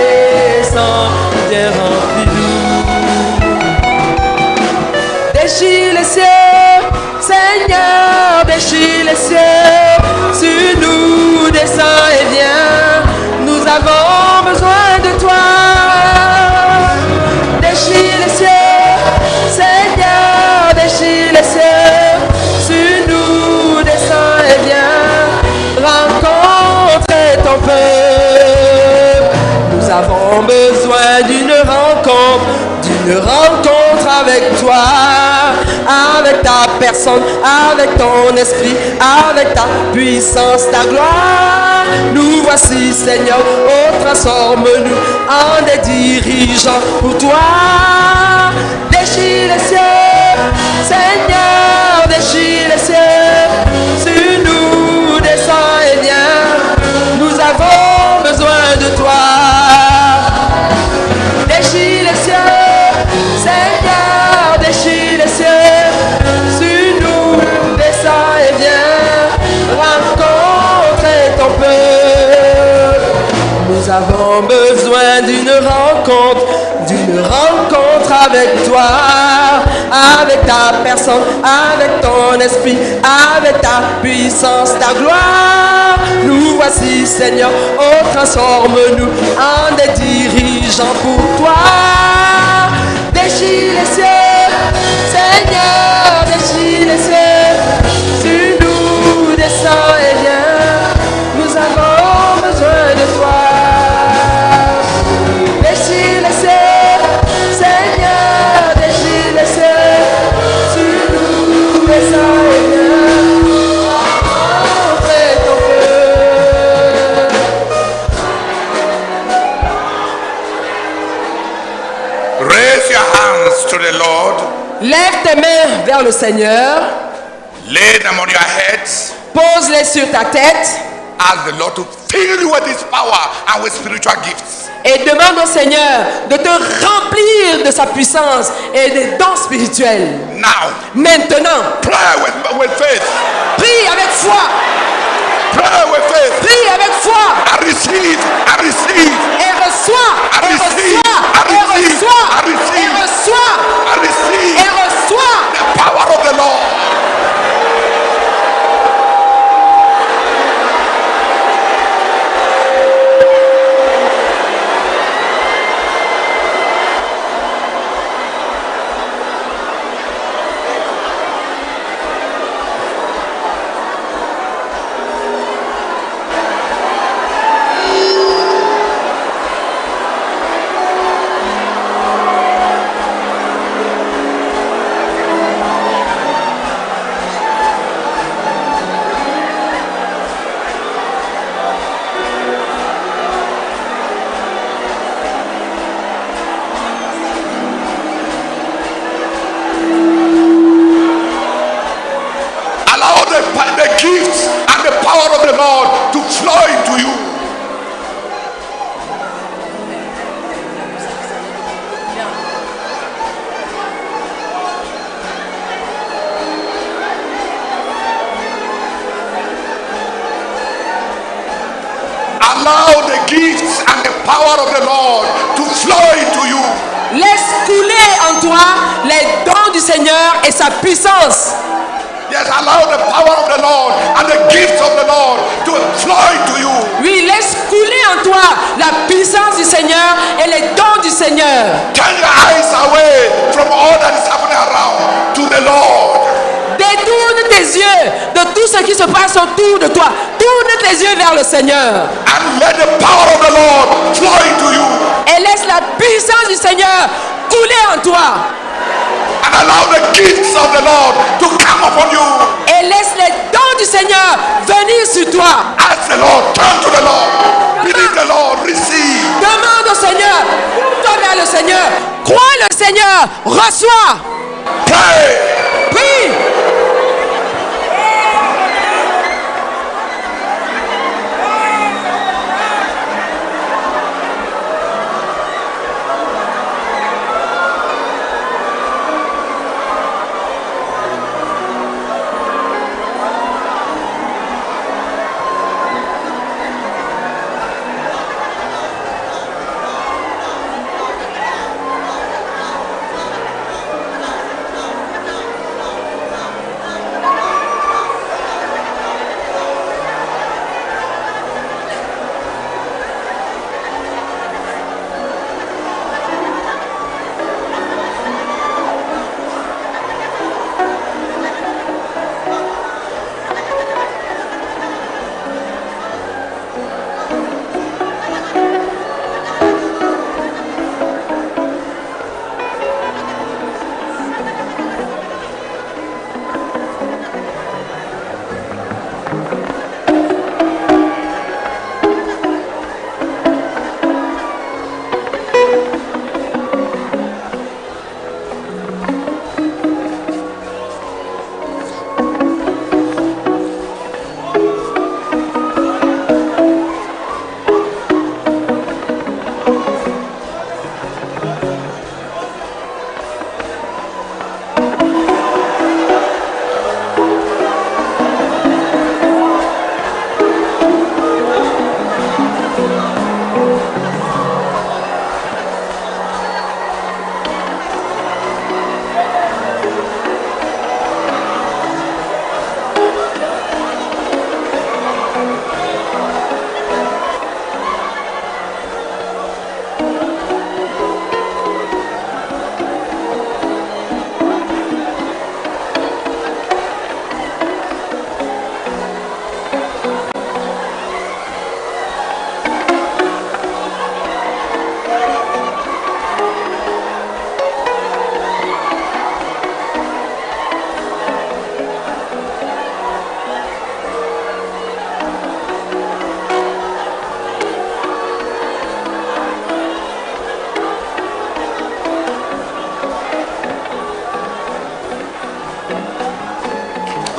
Descends, viens remplis-nous. Déchire les cieux, Seigneur, déchire les cieux, sur nous descends et viens, nous avons besoin de toi. Déchire les cieux, Seigneur, déchire les cieux, sur nous descends et viens, rencontrer ton peuple. Nous avons besoin d'une rencontre avec toi, avec ta personne, avec ton esprit, avec ta puissance, ta gloire. Nous voici, Seigneur, oh, transforme-nous en des dirigeants pour toi. Déchire les cieux, Seigneur, déchire les cieux, sur nous descends et viens, nous avons besoin de toi. Déchire les cieux, Seigneur, déchire les cieux, sur nous descends et viens, rencontrer ton peuple. Nous avons besoin d'une rencontre avec toi, avec ta personne, avec ton esprit, avec ta puissance, ta gloire. Nous voici, Seigneur, oh, transforme-nous en des dirigeants pour toi. Déchire les cieux, Seigneur, déchire les cieux, sur nous descends et viens, nous avons besoin de toi. Déchire les cieux, Seigneur, déchire les cieux, sur nous descends et viens, rencontrer ton peuple. Raise your hands to the Lord. Lève tes mains vers le Seigneur, Lay them on your heads. pose-les sur ta tête Ask the Lord to fill you with His power and with spiritual gifts. et demande au Seigneur de te remplir de sa puissance et des dons spirituels. Now, Maintenant, pray with faith. prie avec foi, Pray with faith. prie avec foi I receive. I receive. et reçois, I et receive. reçois, I et receive. reçois, I receive. et reçois, I receive et reçois. the power of the Lord. Allow the gifts and the power of the Lord to flow into you. Laisse couler en toi les dons du Seigneur et sa puissance. Yes, allow the power of the Lord and the gifts of the Lord to flow into you. Oui, laisse couler en toi la puissance du Seigneur et les dons du Seigneur. Turn your eyes away from all that is happening around to the Lord. Détourne tes yeux de tout ce qui se passe autour de toi. Tourne tes yeux vers le Seigneur. And let the power of the Lord flow into you. Et laisse la puissance du Seigneur couler en toi. And allow the gifts of the Lord to come upon you. Et laisse les dons du Seigneur venir sur toi. Ask the Lord, turn to the Lord. Believe the Lord, receive. Demande au Seigneur. Tourne-toi vers le Seigneur. Crois le Seigneur. Reçois. Pray. Prie.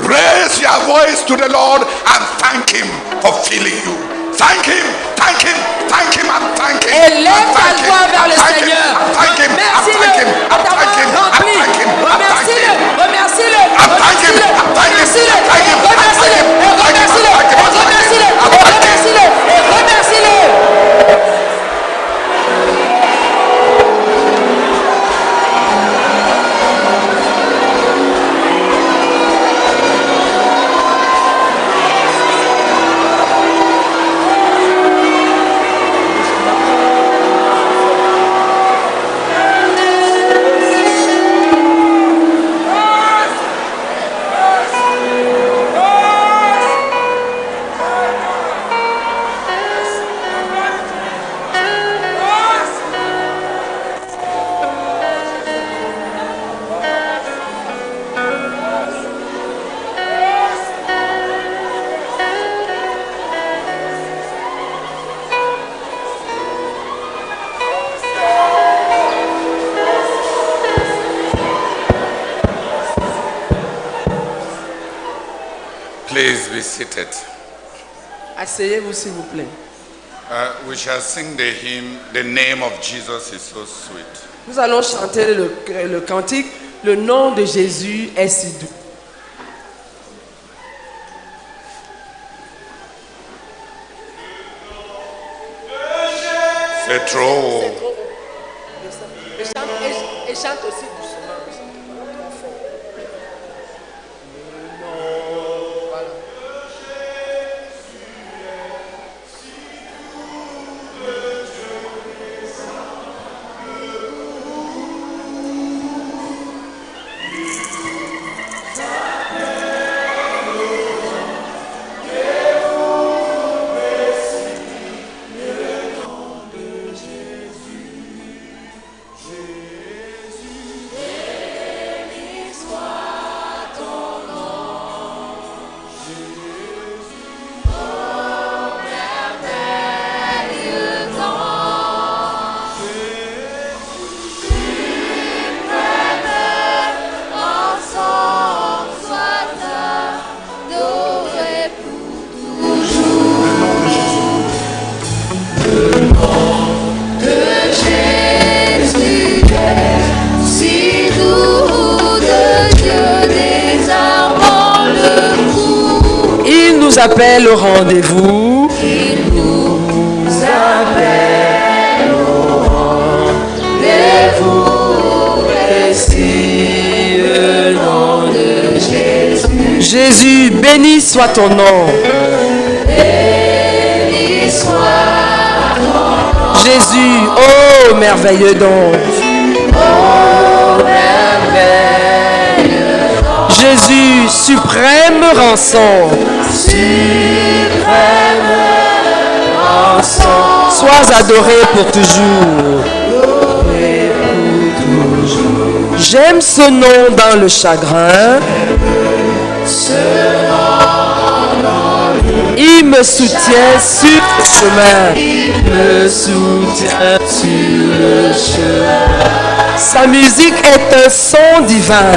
Raise your voice to the Lord and thank Him for filling you. Thank Him, thank Him, thank Him, and thank Him. Et lève ta voix vers le Seigneur. Remercie-le d'avoir rempli. Remercie-le, remercie-le, remercie-le, remercie-le, remercie-le, remercie-le, remercie-le, remercie-le, remercie-le. Please be seated. Asseyez-vous s'il vous plaît. We shall sing the hymn, The Name of Jesus is so sweet. Nous allons chanter le cantique. Le nom de Jésus est si doux. C'est trop. Et chante aussi doucement. Appelle au rendez-vous. Il nous appelle au rendez-vous. Précieux nom de Jésus. Jésus, béni soit ton nom. Béni soit ton nom. Jésus, oh merveilleux don. Oh merveilleux don. Jésus, suprême rançon. Suprême rançon. Sois adoré pour toujours. Adoré pour toujours. J'aime ce nom dans le chagrin. Il me soutient sur le chemin. Il me soutient sur le chemin. Sa musique est un son divin.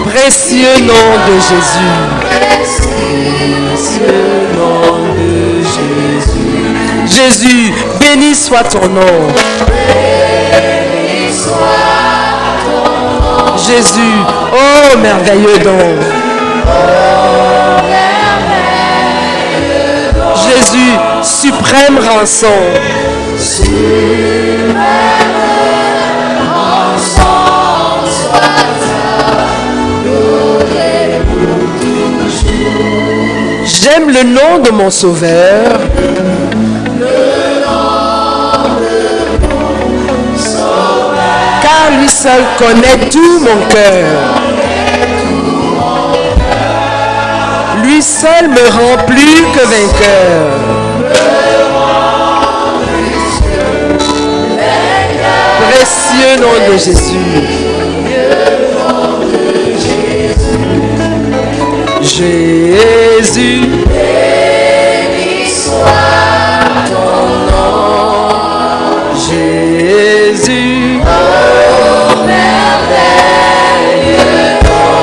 Précieux nom de Jésus. Précieux nom de Jésus. Jésus, béni soit ton nom. Béni soit ton nom. Jésus, oh merveilleux don. Oh merveilleux don. Jésus, suprême rançon. Suprême rançon soit adoré pour toujours. J'aime le nom de mon Sauveur. Car lui seul connaît tout mon cœur. Lui seul me rend plus que vainqueur. Précieux nom de Jésus. Jésus. Béni soit ton nom. Jésus. Oh merveilleux nom.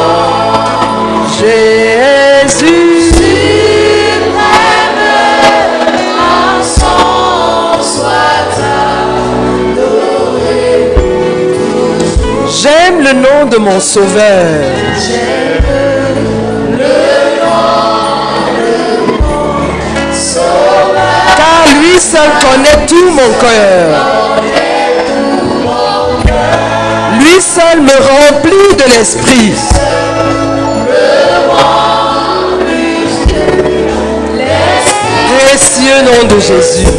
Jésus. Suprême rançon soit adoré pour toujours. J'aime le nom de mon Sauveur. Car lui seul connaît tout mon cœur. Lui seul me remplit de l'esprit. Précieux nom de Jésus.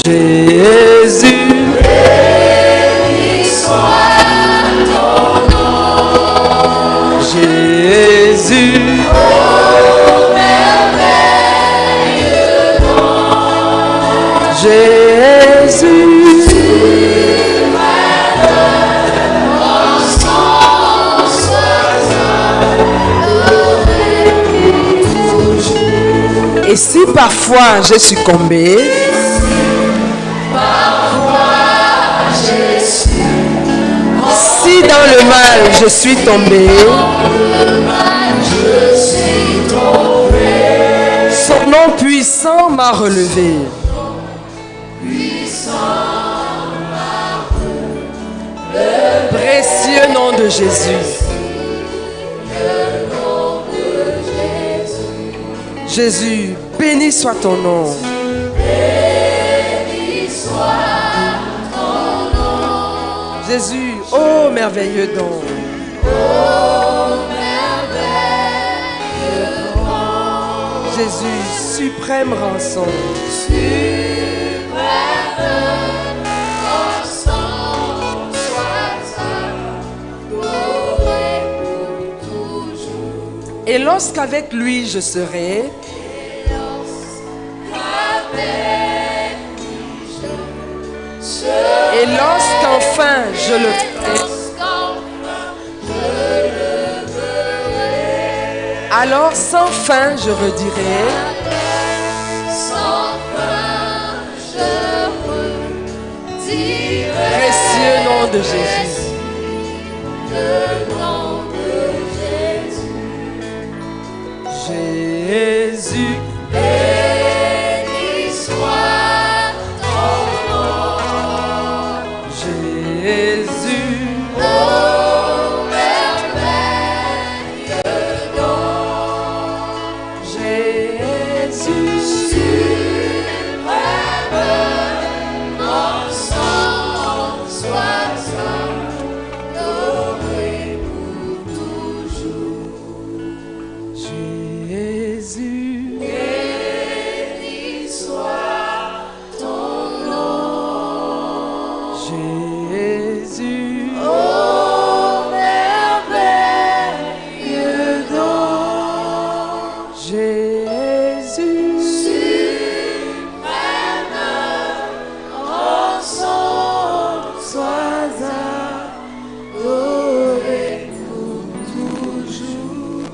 Jésus. Béni soit ton nom. Jésus. Oh merveilleux nom. Jésus. Suprême rançon soit adoré pour toujours. Et si parfois j'ai succombé, si dans le mal je suis tombé, son nom puissant m'a relevé. Précieux nom de Jésus. Jésus, béni soit ton nom. Jésus, ô merveilleux don. Jésus, suprême rançon. Et lorsqu'avec lui je serai, et lorsqu'enfin je le ferai, alors sans fin je redirai, précieux nom de Jésus. Jésus, béni soit ton nom. Jésus, Oh merveilleux don. Jésus, Suprême ensemble soit adoré pour toujours. Jésus, Béni soit ton nom. Jésus, Oh merveilleux don. Jésus, Suprême ensemble soit adoré pour toujours.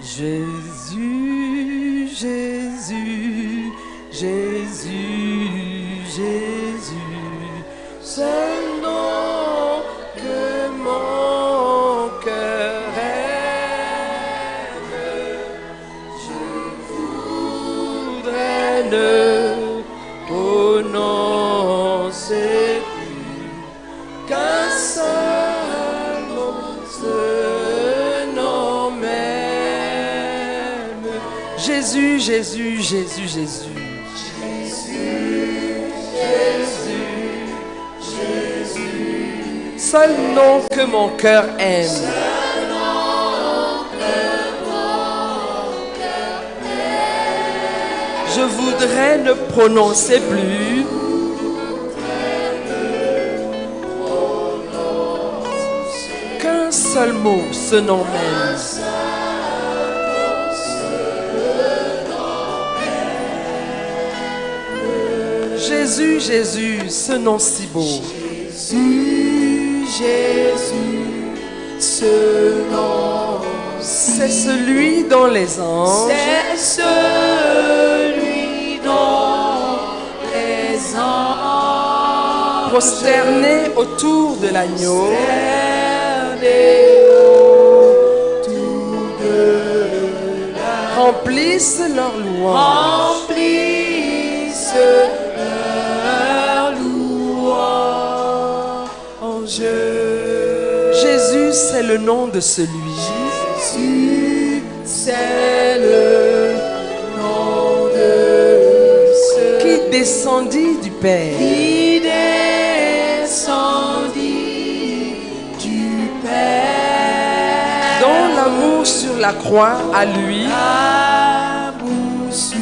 Jésus, Jésus, Jésus, Jésus, seul nom que mon cœur aime. Je voudrais ne prononcer plus qu'un seul mot, ce nom même. Jésus, Jésus, Jésus, Jésus. Seul nom que mon cœur aime. Je voudrais ne prononcer plus qu'un seul mot, ce nom même. Jésus, Jésus, ce nom si beau. Jésus, Jésus, ce nom, C'est celui dont les anges c'est celui dont les anges prosternés autour de l'agneau prosternés autour de remplissent leur louange. remplissent leur louange. Jésus, c'est le nom de celui Jésus, c'est le nom de qui celui descendit du Père qui descendit du Père. dont l'amour sur la croix à lui L'amour sur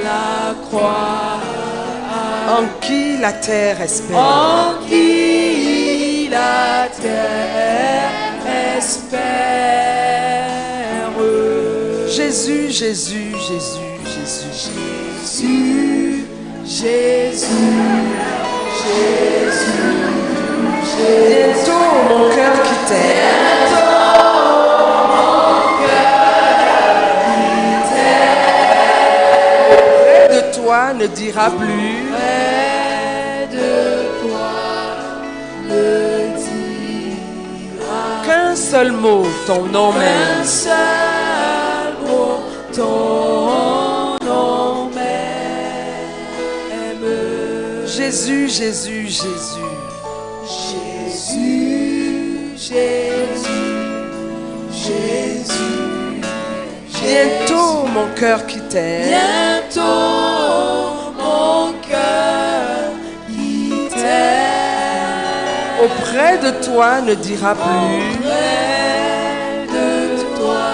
la croix, en qui la terre espère. en qui la terre espère. Jésus, Jésus, Jésus, Jésus. Jésus, Jésus, Jésus, Jésus. Bientôt mon cœur qui t'aime ne dira plus. Près de toi ne dira Qu'un seul mot, ton nom un même. seul mot, ton nom même. Jésus, Jésus, Jésus. Jésus, Jésus, Jésus. Bientôt mon cœur qui t'aime. Bientôt mon cœur qui t'aime. Auprès de toi ne dira plus. Près de toi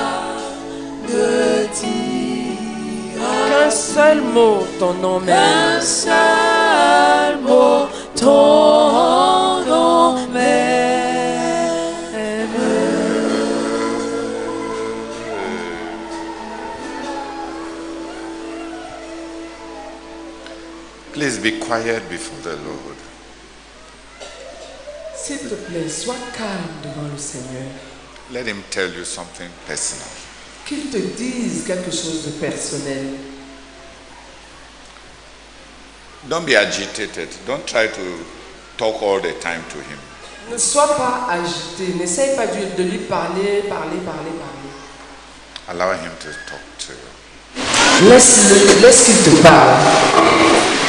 ne dira Qu'un seul mot, ton nom même. un seul mot, ton nom même. Please be quiet before the Lord. S'il te plaît, sois calme devant le Seigneur. Let him tell you something personal. Qu'il te dise quelque chose de personnel. Don't be agitated. Don't try to talk all the time to him. Ne sois pas agité. N'essaye pas de lui parler. Allow him to talk to you. Laisse qu'il te parle.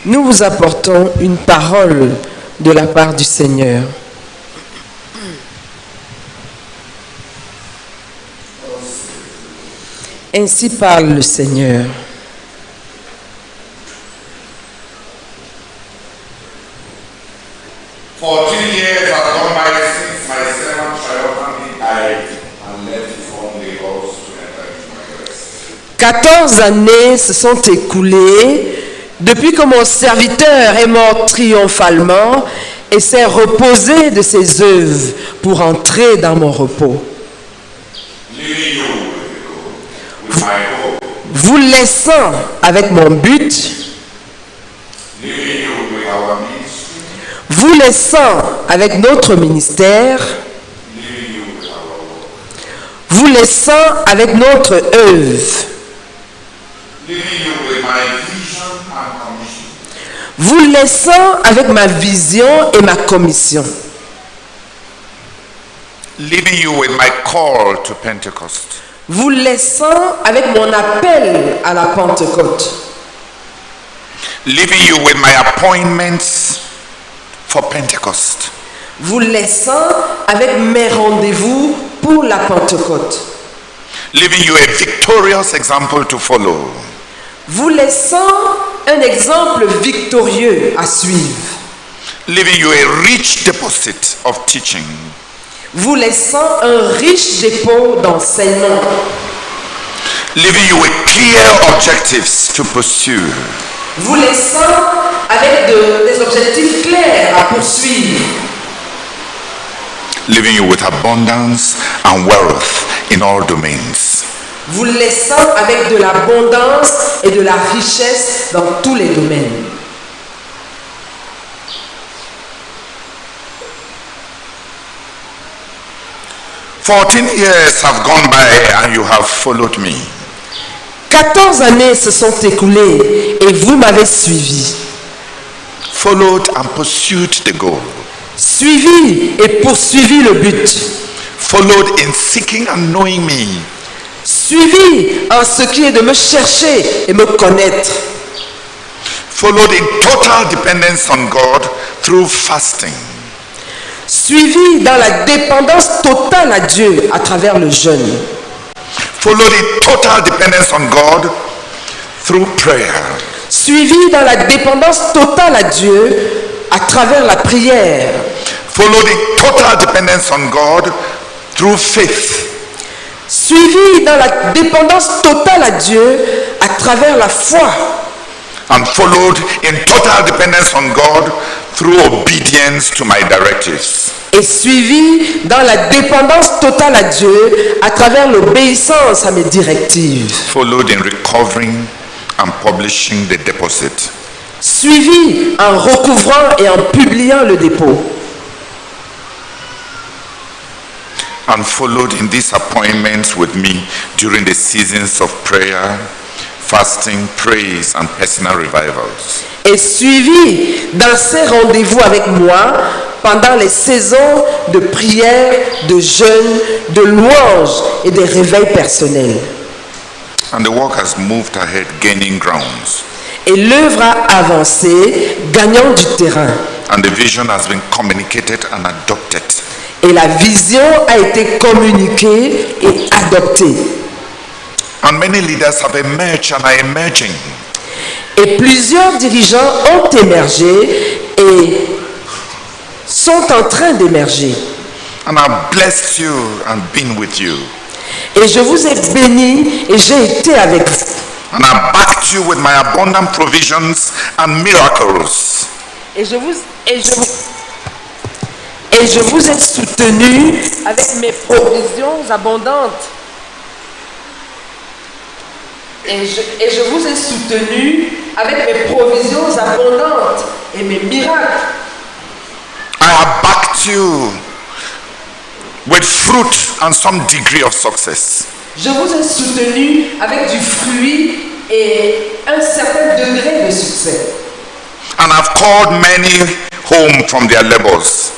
Nous vous apportons une parole de la part du Seigneur. Ainsi parle le Seigneur. For 2 years have gone by since my servant triumphantly died and left his own labors to enter into my rest. 14 années se sont écoulées depuis que mon serviteur est mort triomphalement et s'est reposé de ses œuvres pour entrer dans mon repos. Leaving you with my hope, Vous laissant avec mon but, leaving you with our ministry, vous laissant avec notre ministère, leaving you with our work, vous laissant avec notre œuvre, leaving you with my vision and commission. vous laissant avec ma vision et ma commission, Leaving you with my call to Pentecost. vous laissant avec mon appel à la Pentecôte, Leaving you with my appointments for Pentecost. vous laissant avec mes rendez-vous pour la Pentecôte, Leaving you a victorious example to follow. vous laissant un exemple victorieux à suivre, Leaving you a rich deposit of teaching. vous laissant un riche dépôt d'enseignement, Leaving you with clear objectives to pursue. vous laissant avec des objectifs clairs à poursuivre, Leaving you with abundance and wealth in all domains. vous laissant avec de l'abondance et de la richesse dans tous les domaines. "14 years have gone by and you have followed me. 14 années se sont écoulées et vous m'avez suivi. Followed and pursued the goal. Suivi et poursuivi le but. Followed in seeking and knowing me. Suivi en ce qui est de me chercher et me connaître. Followed in total dependence on God through fasting. Suivi dans la dépendance totale à Dieu à travers le jeûne. Followed in total dependence on God through prayer. Suivi dans la dépendance totale à Dieu à travers la prière. Followed in total dependence on God through faith. Suivi dans la dépendance totale à Dieu à travers la foi. And followed in total dependence on God through obedience to my directives. Et suivi dans la dépendance totale à Dieu à travers l'obéissance à mes directives. Followed in recovering and publishing the deposit. Suivi en recouvrant et en publiant le dépôt. And followed in these appointments with me during the seasons of prayer, fasting, praise, and personal revivals. Et suivi dans ces rendez-vous avec moi pendant les saisons de prière, de jeûne, de louange et des réveils personnels. And the work has moved ahead, gaining grounds. Et l'œuvre a avancé, gagnant du terrain. And the vision has been communicated and adopted. Et la vision a été communiquée et adoptée. And many leaders have emerged and are emerging. Et plusieurs dirigeants ont émergé et sont en train d'émerger. And I've blessed you and been with you. Et je vous ai béni et j'ai été avec vous. And I backed you with my abundant provisions and miracles. Et je vous ai soutenu avec mes provisions abondantes. Et je vous ai soutenu avec mes provisions abondantes et mes miracles. I have backed you with fruit and some degree of success. Je vous ai soutenu avec du fruit et un certain degré de succès. And I've called many home from their labors.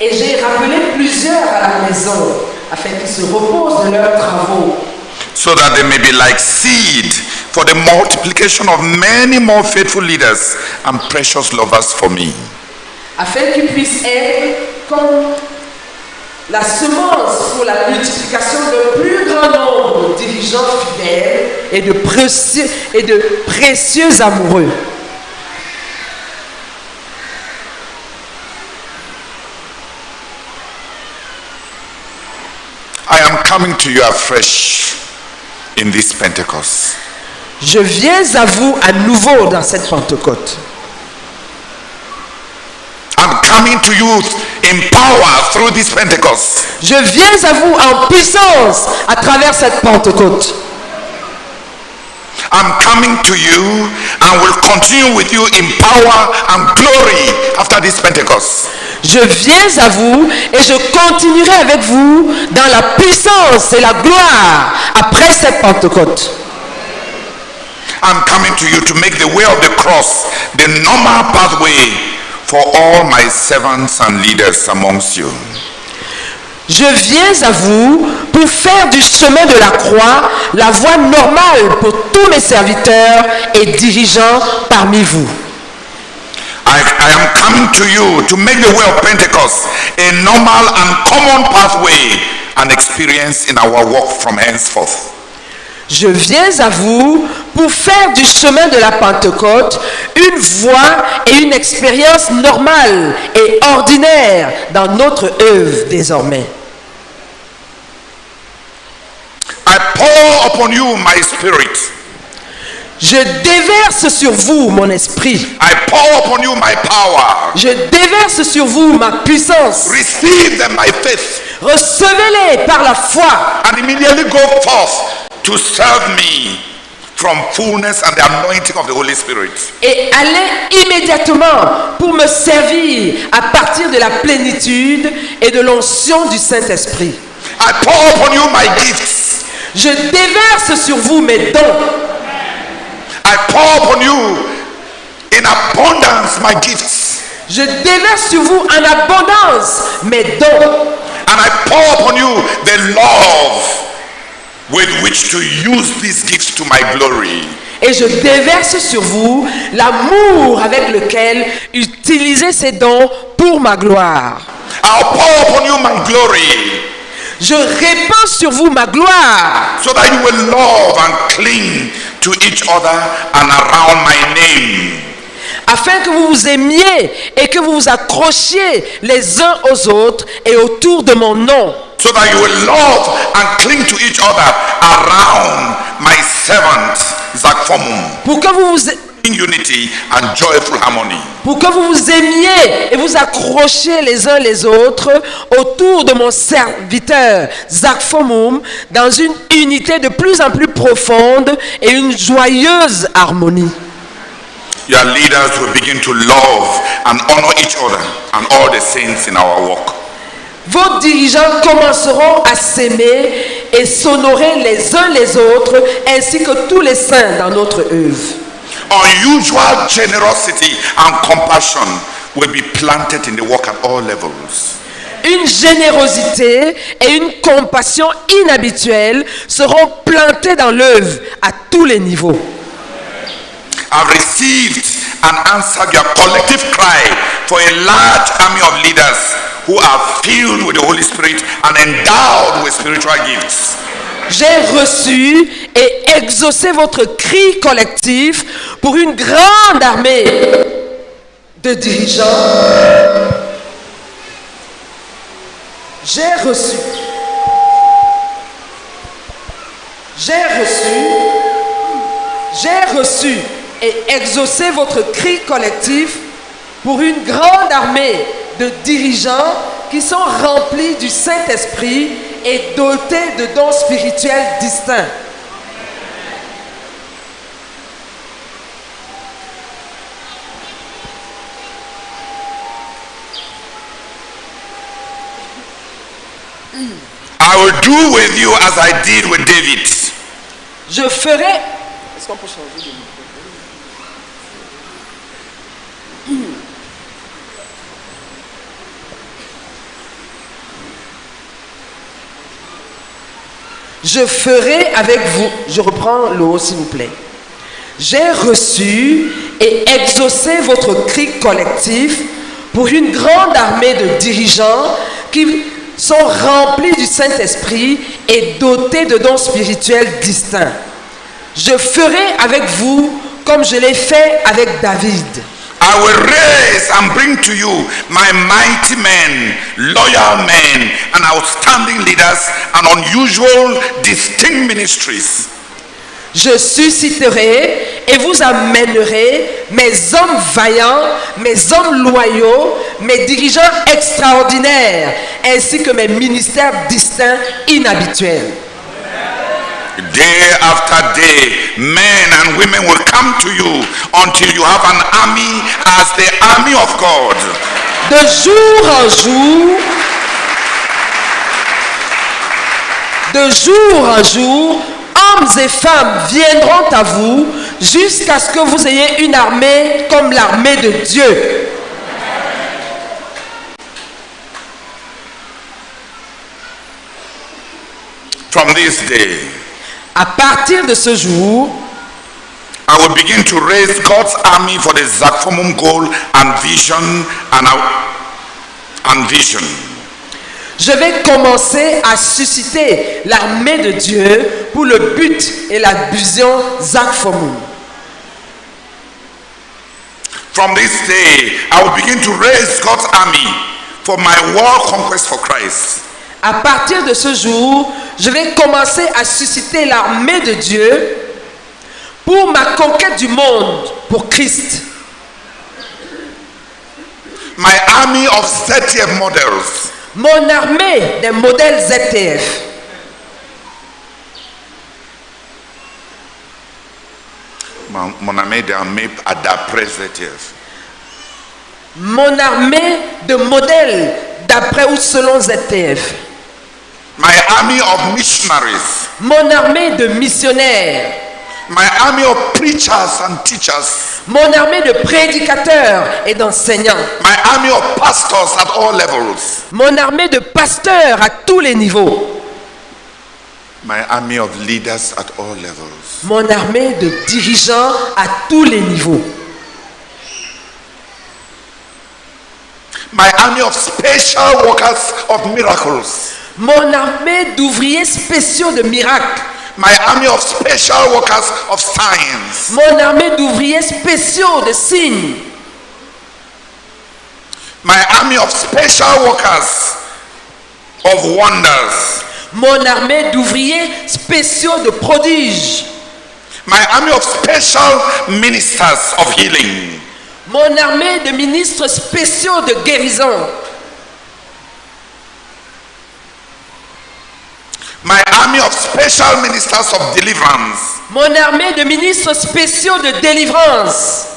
Et j'ai rappelé plusieurs à la maison afin qu'ils se reposent de leurs travaux. So that they may be like seed for the multiplication of many more faithful leaders and precious lovers for me. Afin qu'ils puissent être comme la semence pour la multiplication d'un plus grand nombre de dirigeants fidèles et de précieux amoureux. I am coming to you afresh in this Pentecost. Je viens à vous à nouveau dans cette Pentecôte. I'm coming to you in power through this Pentecost. Je viens à vous en puissance à travers cette Pentecôte. I'm coming to you and will continue with you in power and glory after this Pentecost. Je viens à vous et je continuerai avec vous dans la puissance et la gloire après cette Pentecôte. I'm coming to you to make the way of the cross the normal pathway for all my servants and leaders amongst you. Je viens à vous pour faire du chemin de la croix la voie normale pour tous mes serviteurs et dirigeants parmi vous. I am coming to you to make the way of Pentecost a normal and common pathway and experience in our walk from henceforth. Je viens à vous pour faire du chemin de la Pentecôte une voie et une expérience normale et ordinaire dans notre œuvre désormais. I pour upon you my spirit. Je déverse sur vous mon esprit. I pour upon you my power. Je déverse sur vous ma puissance. Receive them by faith Recevez-les par la foi and immediately go forth to serve me from fullness and the anointing of the Holy Spirit. et allez immédiatement pour me servir à partir de la plénitude et de l'onction du Saint-Esprit. I pour upon you my gifts. Je déverse sur vous mes dons. I pour upon you in abundance my gifts. Je déverse sur vous en abondance mes dons. And I pour upon you the love with which to use these gifts to my glory. Et je déverse sur vous l'amour avec lequel utiliser ces dons pour ma gloire. I'll pour upon you my glory Je répands sur vous ma gloire so that you will love and cling to each other and around my name. afin que vous vous aimiez et que vous vous accrochiez les uns aux autres et autour de mon nom. So that you will love and cling to each other around my servant, Zakphomum, Pour que vous vous in unity and joyful harmony. Pour que vous vous aimiez et vous accrochiez les uns les autres autour de mon serviteur Zakphomum dans une unité de plus en plus profonde et une joyeuse harmonie. Your leaders will begin to love and honor each other and all the saints in our walk. Vos dirigeants commenceront à s'aimer et s'honorer les uns les autres ainsi que tous les saints dans notre œuvre. Unusual generosity and compassion will be planted in the work at all levels. Une générosité et une compassion inhabituelles seront plantées dans l'œuvre à tous les niveaux. I've received and answered your collective cry for a large army of leaders who are filled with the Holy Spirit and endowed with spiritual gifts. J'ai reçu et exaucé votre cri collectif pour une grande armée de dirigeants. J'ai reçu et exaucé votre cri collectif pour une grande armée de dirigeants qui sont remplis du Saint-Esprit et dotés de dons spirituels distincts. I will do with you as I did with David. Je ferai... Est-ce qu'on peut changer de micro? Je ferai avec vous... Je reprends le haut s'il vous plaît. J'ai reçu et exaucé votre cri collectif pour une grande armée de dirigeants qui sont remplis du Saint-Esprit et dotés de dons spirituels distincts. Je ferai avec vous comme je l'ai fait avec David. I will raise and bring to you my mighty men, loyal men, and outstanding leaders, and unusual, distinct ministries. Je susciterai et vous amènerai mes hommes vaillants, mes hommes loyaux, mes dirigeants extraordinaires, ainsi que mes ministères distincts inhabituels. Day after day, men and women will come to you until you have an army as the army of God. De jour en jour, hommes et femmes viendront à vous jusqu'à ce que vous ayez une armée comme l'armée de Dieu. From this day, À partir de ce jour, I will begin to raise God's army for the Zakfomum goal and vision and vision. je vais commencer à susciter l'armée de Dieu pour le but et la vision Zakfomum. From this day, I will begin to raise God's army for my world conquest for Christ. À partir de ce jour, je vais commencer à susciter l'armée de Dieu pour ma conquête du monde pour Christ. My army of ZTF models. Mon armée des modèles ZTF. Mon armée d'armée d'après ZTF. Mon armée de modèles d'après ou selon ZTF. My army of missionaries. Mon armée de missionnaires. My army of preachers and teachers. Mon armée de prédicateurs et d'enseignants. My army of pastors at all levels. Mon armée de pasteurs à tous les niveaux. My army of leaders at all levels. Mon armée de dirigeants à tous les niveaux. My army of special workers of miracles. Mon armée d'ouvriers spéciaux de miracles. My army of special workers of science. Mon armée d'ouvriers spéciaux de signes. My army of special workers of wonders. Mon armée d'ouvriers spéciaux de prodiges. My army of special ministers of healing. Mon armée de ministres spéciaux de guérison. My army of special ministers of deliverance. Mon armée de ministres spéciaux de délivrance.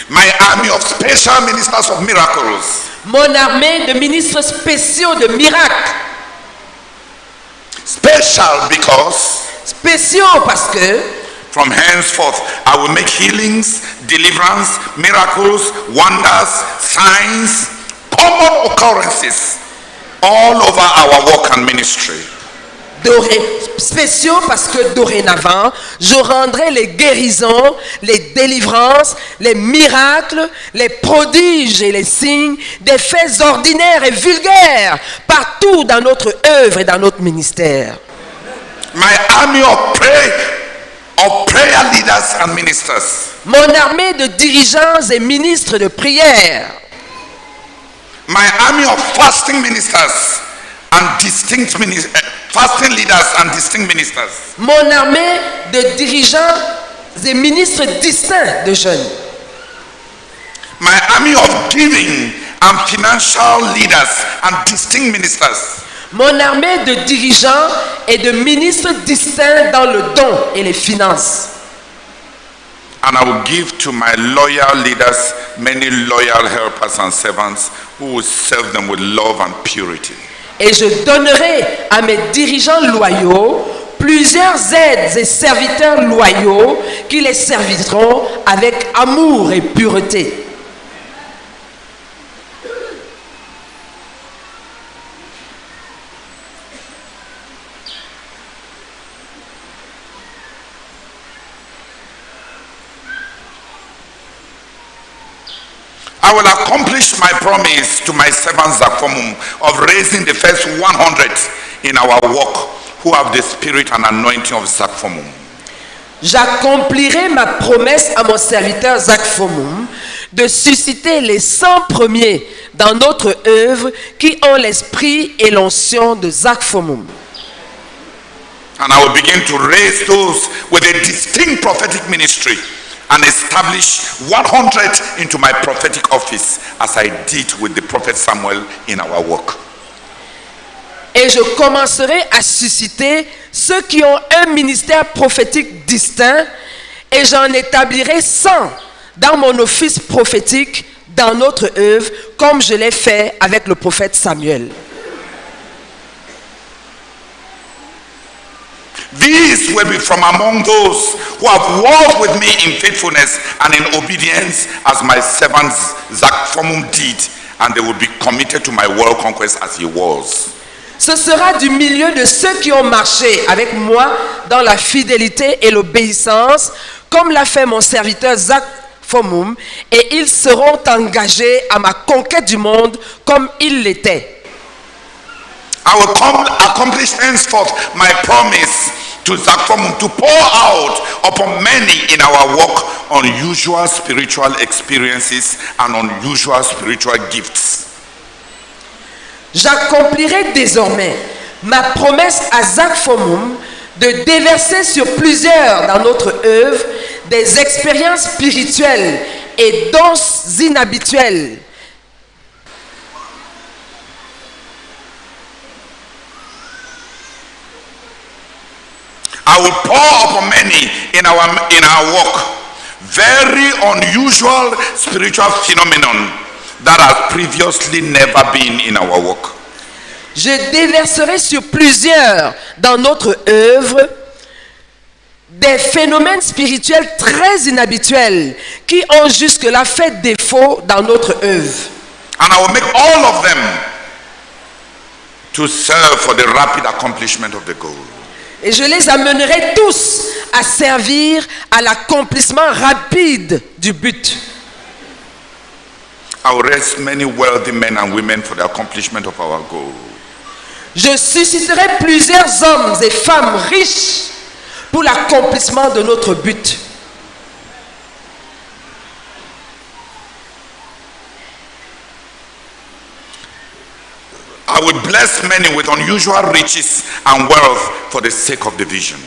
My army of special ministers of miracles. Mon armée de ministres spéciaux de miracles. Special because Spéciaux parce que from henceforth I will make healings, deliverance, miracles, wonders, signs, common occurrences all over our work and ministry. Spéciaux parce que dorénavant, je rendrai les guérisons, les délivrances, les miracles, les prodiges et les signes des faits ordinaires et vulgaires partout dans notre œuvre et dans notre ministère. My army of prayer leaders and ministers. Mon armée de dirigeants et ministres de prière. My army of fasting ministers and distinct fasting leaders and distinct ministers. Mon armée de dirigeants et ministres distincts de jeunes. My army of giving and financial leaders and distinct ministers. Mon armée de dirigeants et de ministres distincts dans le don et les finances. And I will give to my loyal leaders many loyal helpers and servants who will serve them with love and purity. Et je donnerai à mes dirigeants loyaux plusieurs aides et serviteurs loyaux qui les serviront avec amour et pureté. I will accomplish my promise to my servant Zakphomum of raising the first 100 in our work who have the spirit and anointing of Zakphomum. J'accomplirai ma promesse à mon serviteur Zakphomum de susciter les 100 premiers dans notre œuvre qui ont l'esprit et l'onction de Zakphomum. And I will begin to raise those with a distinct prophetic ministry and establish 100 into my prophetic office as I did with the prophet Samuel in our work. Et je commencerai à susciter ceux qui ont un ministère prophétique distinct et j'en établirai 100 dans mon office prophétique dans notre œuvre comme je l'ai fait avec le prophète Samuel. These will be from among those who have walked with me in faithfulness and in obedience as my servant Zakphomum did, and they will be committed to my world conquest as he was. Ce sera du milieu de ceux qui ont marché avec moi dans la fidélité et l'obéissance, comme l'a fait mon serviteur Zakphomum, et ils seront engagés à ma conquête du monde comme il l'était. I will accomplish henceforth my promise to Zakphomum to pour out upon many in our work unusual spiritual experiences and unusual spiritual gifts. J'accomplirai désormais ma promesse à Zakphomum de déverser sur plusieurs dans notre œuvre des expériences spirituelles et dons inhabituels. I will pour upon many in our work very unusual spiritual phenomenon that has previously never been in our work. Je déverserai sur plusieurs dans notre œuvre des phénomènes spirituels très inhabituels qui ont jusque-là fait défaut dans notre œuvre. And I will make all of them to serve for the rapid accomplishment of the goal. Et je les amènerai tous à servir à l'accomplissement rapide du but. I will raise many wealthy men and women for the accomplishment of our goal. Je susciterai plusieurs hommes et femmes riches pour l'accomplissement de notre but. I will bless many with unusual riches and wealth for the sake of the vision.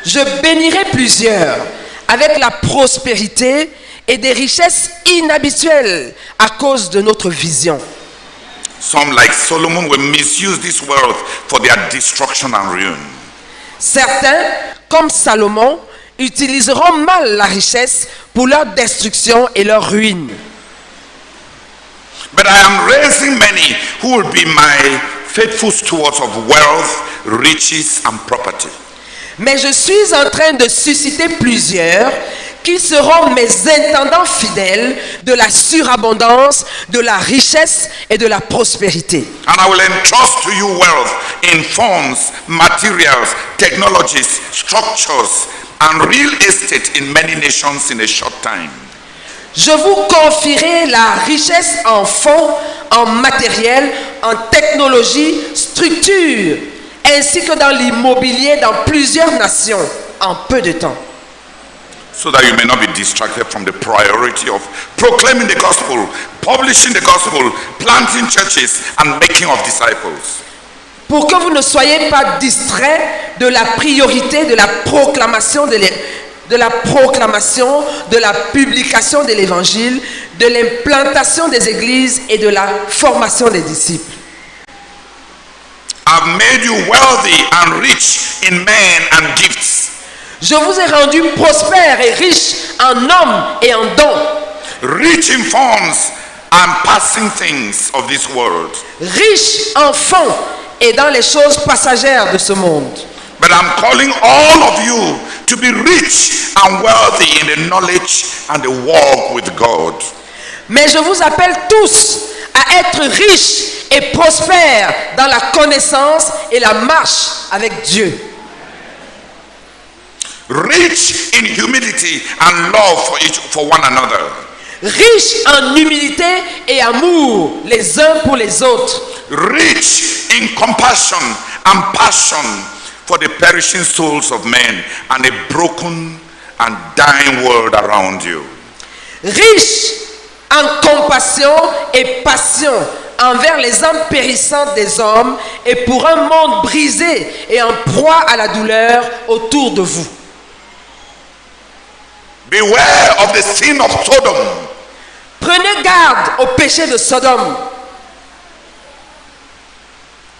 Je bénirai plusieurs avec la prospérité et des richesses inhabituelles à cause de notre vision. Some, like Solomon, will misuse this wealth for their destruction and ruin. Certains, comme Salomon, utiliseront mal la richesse pour leur destruction et leur ruine. But I am raising many who will be my faithful stewards of wealth, riches, and property. Mais je suis en train de susciter plusieurs qui seront mes intendants fidèles de la surabondance, de la richesse et de la prospérité. And I will entrust to you wealth in forms, materials, technologies, structures, and real estate in many nations in a short time. Je vous confierai la richesse en fonds, en matériel, en technologie, structure, ainsi que dans l'immobilier dans plusieurs nations en peu de temps. So that you may not be distracted from the priority of proclaiming the gospel, publishing the gospel, planting churches, and making of disciples. Pour que vous ne soyez pas distraits de la priorité de la proclamation de la publication de l'évangile, de l'implantation des églises et de la formation des disciples. I've made you wealthy and rich in men and gifts. Je vous ai rendu prospères et riches en hommes et en dons. Rich in funds and passing things of this world. Riches en fonds et dans les choses passagères de ce monde. But I'm calling all of you to be rich and wealthy in the knowledge and the walk with God. Mais je vous appelle tous à être riches et prospères dans la connaissance et la marche avec Dieu. Rich in humility and love for one another. riches en humilité et amour les uns pour les autres, rich in compassion and passion for the perishing souls of men and a broken and dying world around you. riches en compassion et passion envers les âmes périssantes des hommes et pour un monde brisé et en proie à la douleur autour de vous. Beware of the sin of Sodom. Prenez garde au péché de Sodome,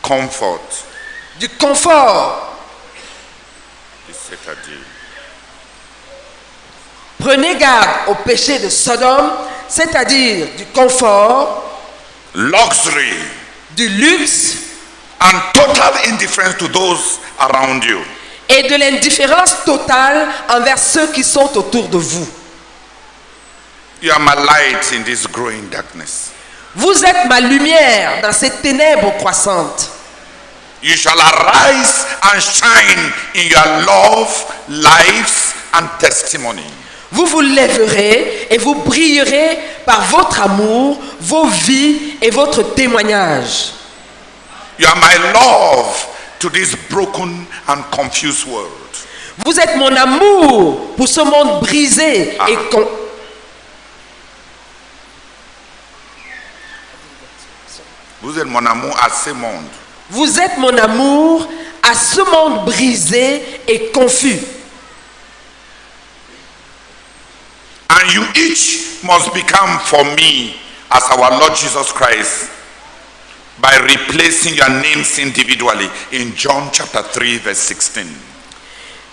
Comfort, du confort. c'est-à-dire Prenez garde au péché de Sodome, c'est-à-dire du confort, luxury du luxe and total indifference to those around you. et de l'indifférence totale envers ceux qui sont autour de vous. You are my light in this growing darkness. Vous êtes ma lumière dans ces ténèbres croissantes. You shall arise and shine in your love, lives, and testimony. Vous vous lèverez et vous brillerez par votre amour, vos vies et votre témoignage. You are my love to this broken and confused world. Vous êtes mon amour pour ce monde brisé et Vous êtes mon amour à ce monde. Vous êtes mon amour à ce monde brisé et confus. And you each must become for me as our Lord Jesus Christ by replacing your names individually in John chapter 3 verse 16.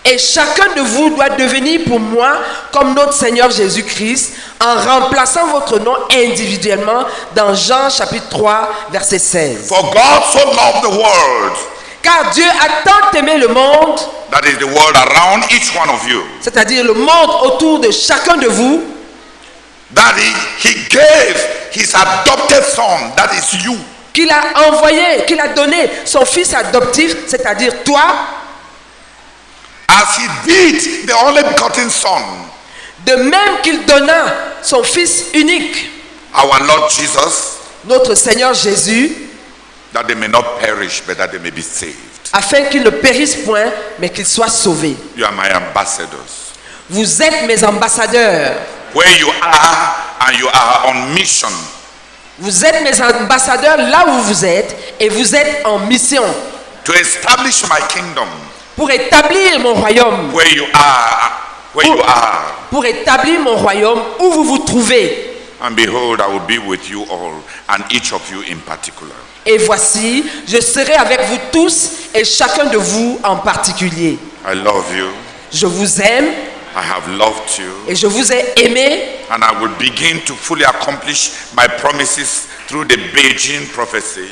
Et chacun de vous doit devenir pour moi comme notre Seigneur Jésus-Christ en remplaçant votre nom individuellement dans Jean chapitre 3 verset 16. For God so loved the world, Car Dieu a tant aimé le monde, that is the world around each one of you, c'est-à-dire le monde autour de chacun de vous, that he gave his adopted son, that is you, qu'il a envoyé, qu'il a donné son fils adoptif, c'est-à-dire toi, as he did the only begotten son, de même qu'il donna son fils unique, our Lord Jesus, notre Seigneur Jésus, that they may not perish, but that they may be saved. afin qu'il ne périsse point, mais qu'il soit sauvé. You are my ambassadors. Vous êtes mes ambassadeurs. Where you are, and you are on mission. Vous êtes mes ambassadeurs là où vous êtes et vous êtes en mission To establish my kingdom, pour établir mon royaume, where you are. pour établir mon royaume où vous vous trouvez. And behold, I will be with you all, and each of you in particular. Et voici, je serai avec vous tous et chacun de vous en particulier. I love you. Je vous aime I have loved you. et je vous ai aimé And I will begin to fully accomplish my promises through the Beijing prophecy.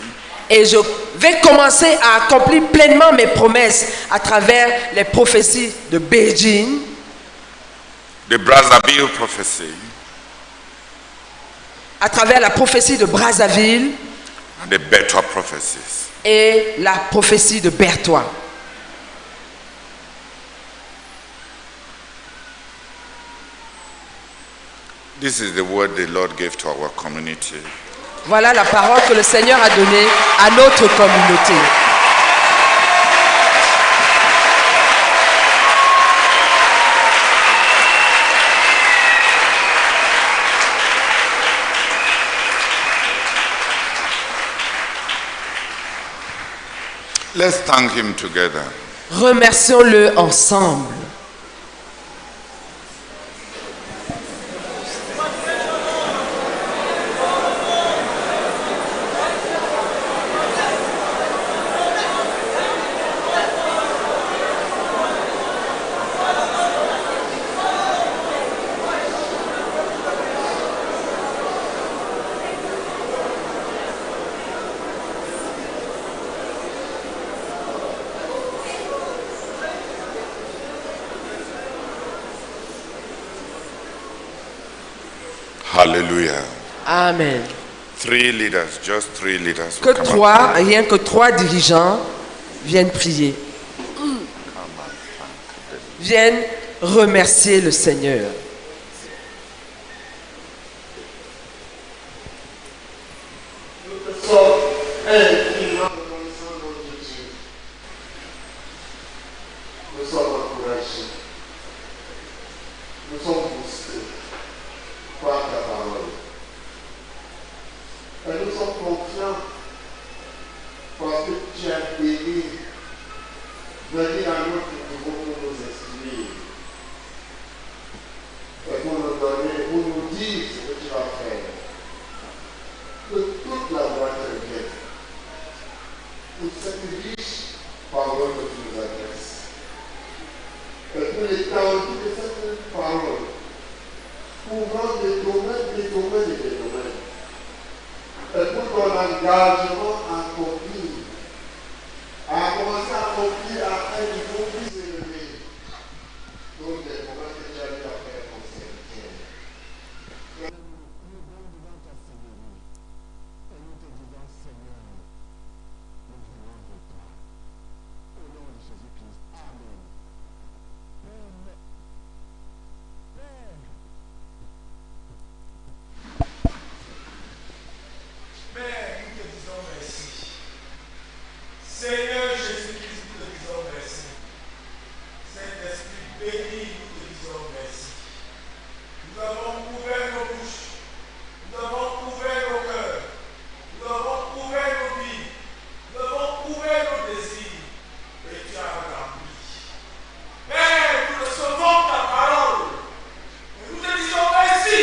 et je vais commencer à accomplir pleinement mes promesses à travers les prophéties de Beijing, The Brazzaville prophecy, à travers la prophétie de Brazzaville and the Bethel prophecies. et la prophétie de Bertois. This is the word the Lord gave to our community. Voilà la parole que le Seigneur a donnée à notre communauté. Let's thank him together. Remercions-le ensemble. Hallelujah. Amen. 3 leaders, just 3 leaders. Que will come up. trois, rien que 3 dirigeants viennent prier. Viennent remercier le Seigneur. engagerons à accomplir. À commencer à accomplir à un niveau plus élevé. Donc, les programmes que tu as eu à faire pour serviteur. Père, nous te disons merci. Seigneur Jésus-Christ, nous te disons merci. Saint-Esprit béni, nous te disons merci. Nous avons ouvert nos bouches, nous avons ouvert nos cœurs, nous avons ouvert nos vies, nous avons ouvert nos désirs, et tu as rempli. Père, nous recevons ta parole, et nous te disons merci.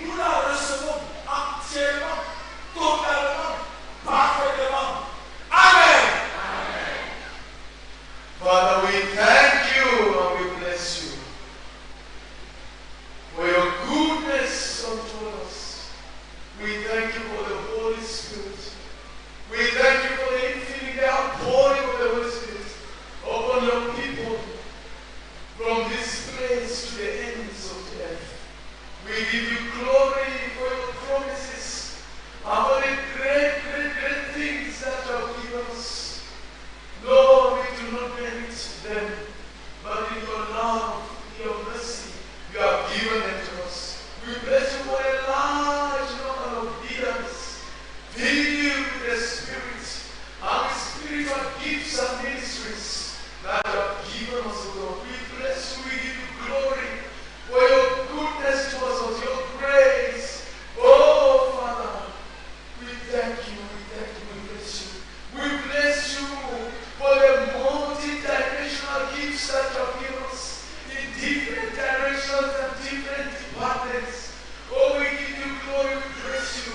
Nous la recevons entièrement, totalement, parfaitement. Amen. Father, we thank you and we bless you for your goodness unto us. We thank you for the Holy Spirit. We thank you for the infinite outpouring of the Holy Spirit upon your people from this place to the ends of the earth. We give you glory for your promises and for the great, great, great things that you have given us. Lord, we do not merit them, but in your love, your mercy, you have given them to us. We bless you for a large number of leaders filled with the Spirit and with spiritual gifts and ministries that you have given us, O Lord. We bless you, we give you glory for your goodness to us, of your grace. Oh, Father, we thank you, we bless you. We bless you for the multi-dimensional gifts that you have given us in different directions and different departments. Oh, we give you glory, we bless you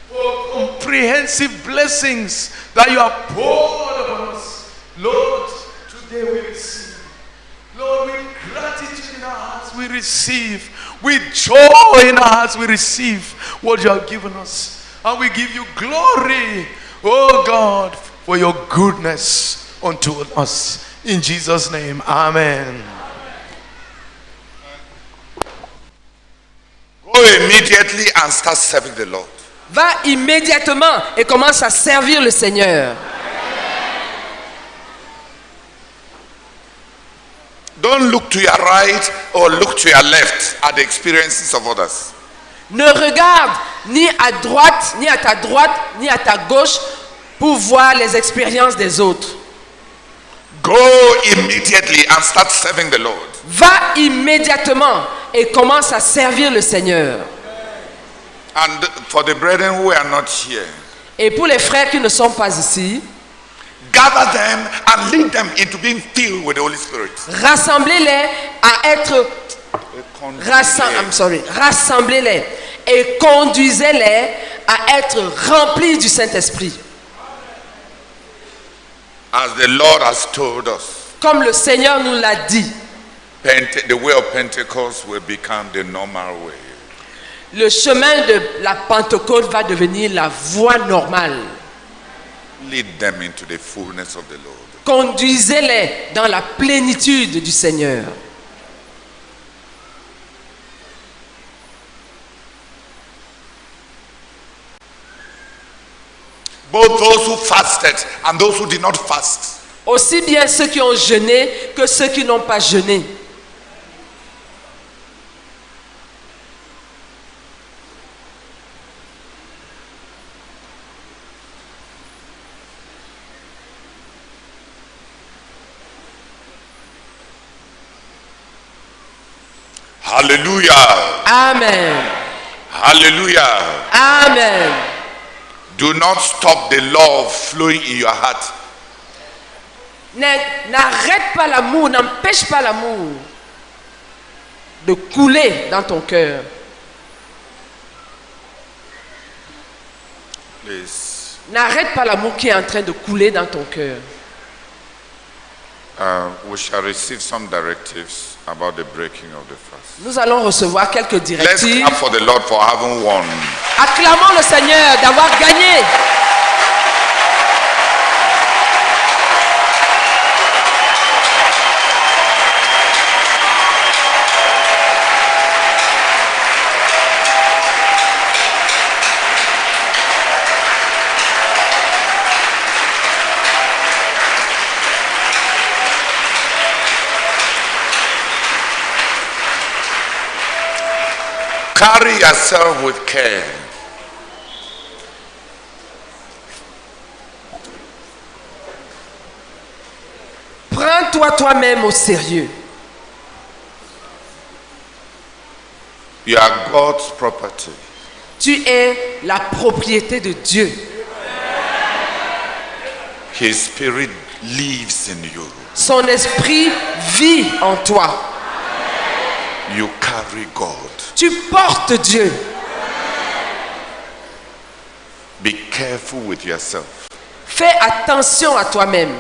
for comprehensive blessings that you have poured upon us. Lord, today we receive. Lord, with gratitude in our hearts we receive. With joy in our hearts we receive what you have given us. And we give you glory, oh God, for your goodness unto us. In Jesus' name, amen. Go immediately and start serving the Lord. Va immédiatement et commence à servir le Seigneur. Don't look to your right or look to your left at the experiences of others. Ne regarde ni à droite, ni à ta droite, ni à ta gauche pour voir les expériences des autres. Go immediately and start serving the Lord. Va immédiatement et commence à servir le Seigneur. And for the brethren who are not here, Et pour les frères qui ne sont pas ici, gather them and lead them into being filled with the Holy Spirit. rassemblez-les à être rassemblez-les et conduisez-les à être remplis du Saint-Esprit. As the Lord has told us, Comme le Seigneur nous l'a dit, the way of Pentecost will become the normal way. le chemin de la Pentecôte va devenir la voie normale. Lead them into the fullness of the Lord. Conduisez-les dans la plénitude du Seigneur. Both those who fasted and those who did not fast. Aussi bien ceux qui ont jeûné que ceux qui n'ont pas jeûné. Hallelujah. Amen. Hallelujah. Amen. Do not stop the love flowing in your heart. N'arrête pas l'amour, n'empêche pas l'amour de couler dans ton cœur. Please. N'arrête pas l'amour qui est en train de couler dans ton cœur. We shall receive some directives about the breaking of the fast. Nous allons recevoir quelques Let's directives. clap for the Lord for having won. Acclamons le Seigneur d'avoir gagné. Carry yourself with care. Prends-toi toi-même au sérieux. You are God's property. Tu es la propriété de Dieu. His spirit lives in you. Son esprit vit en toi. You carry God. Tu portes Dieu. Be careful with yourself. Fais attention à toi-même.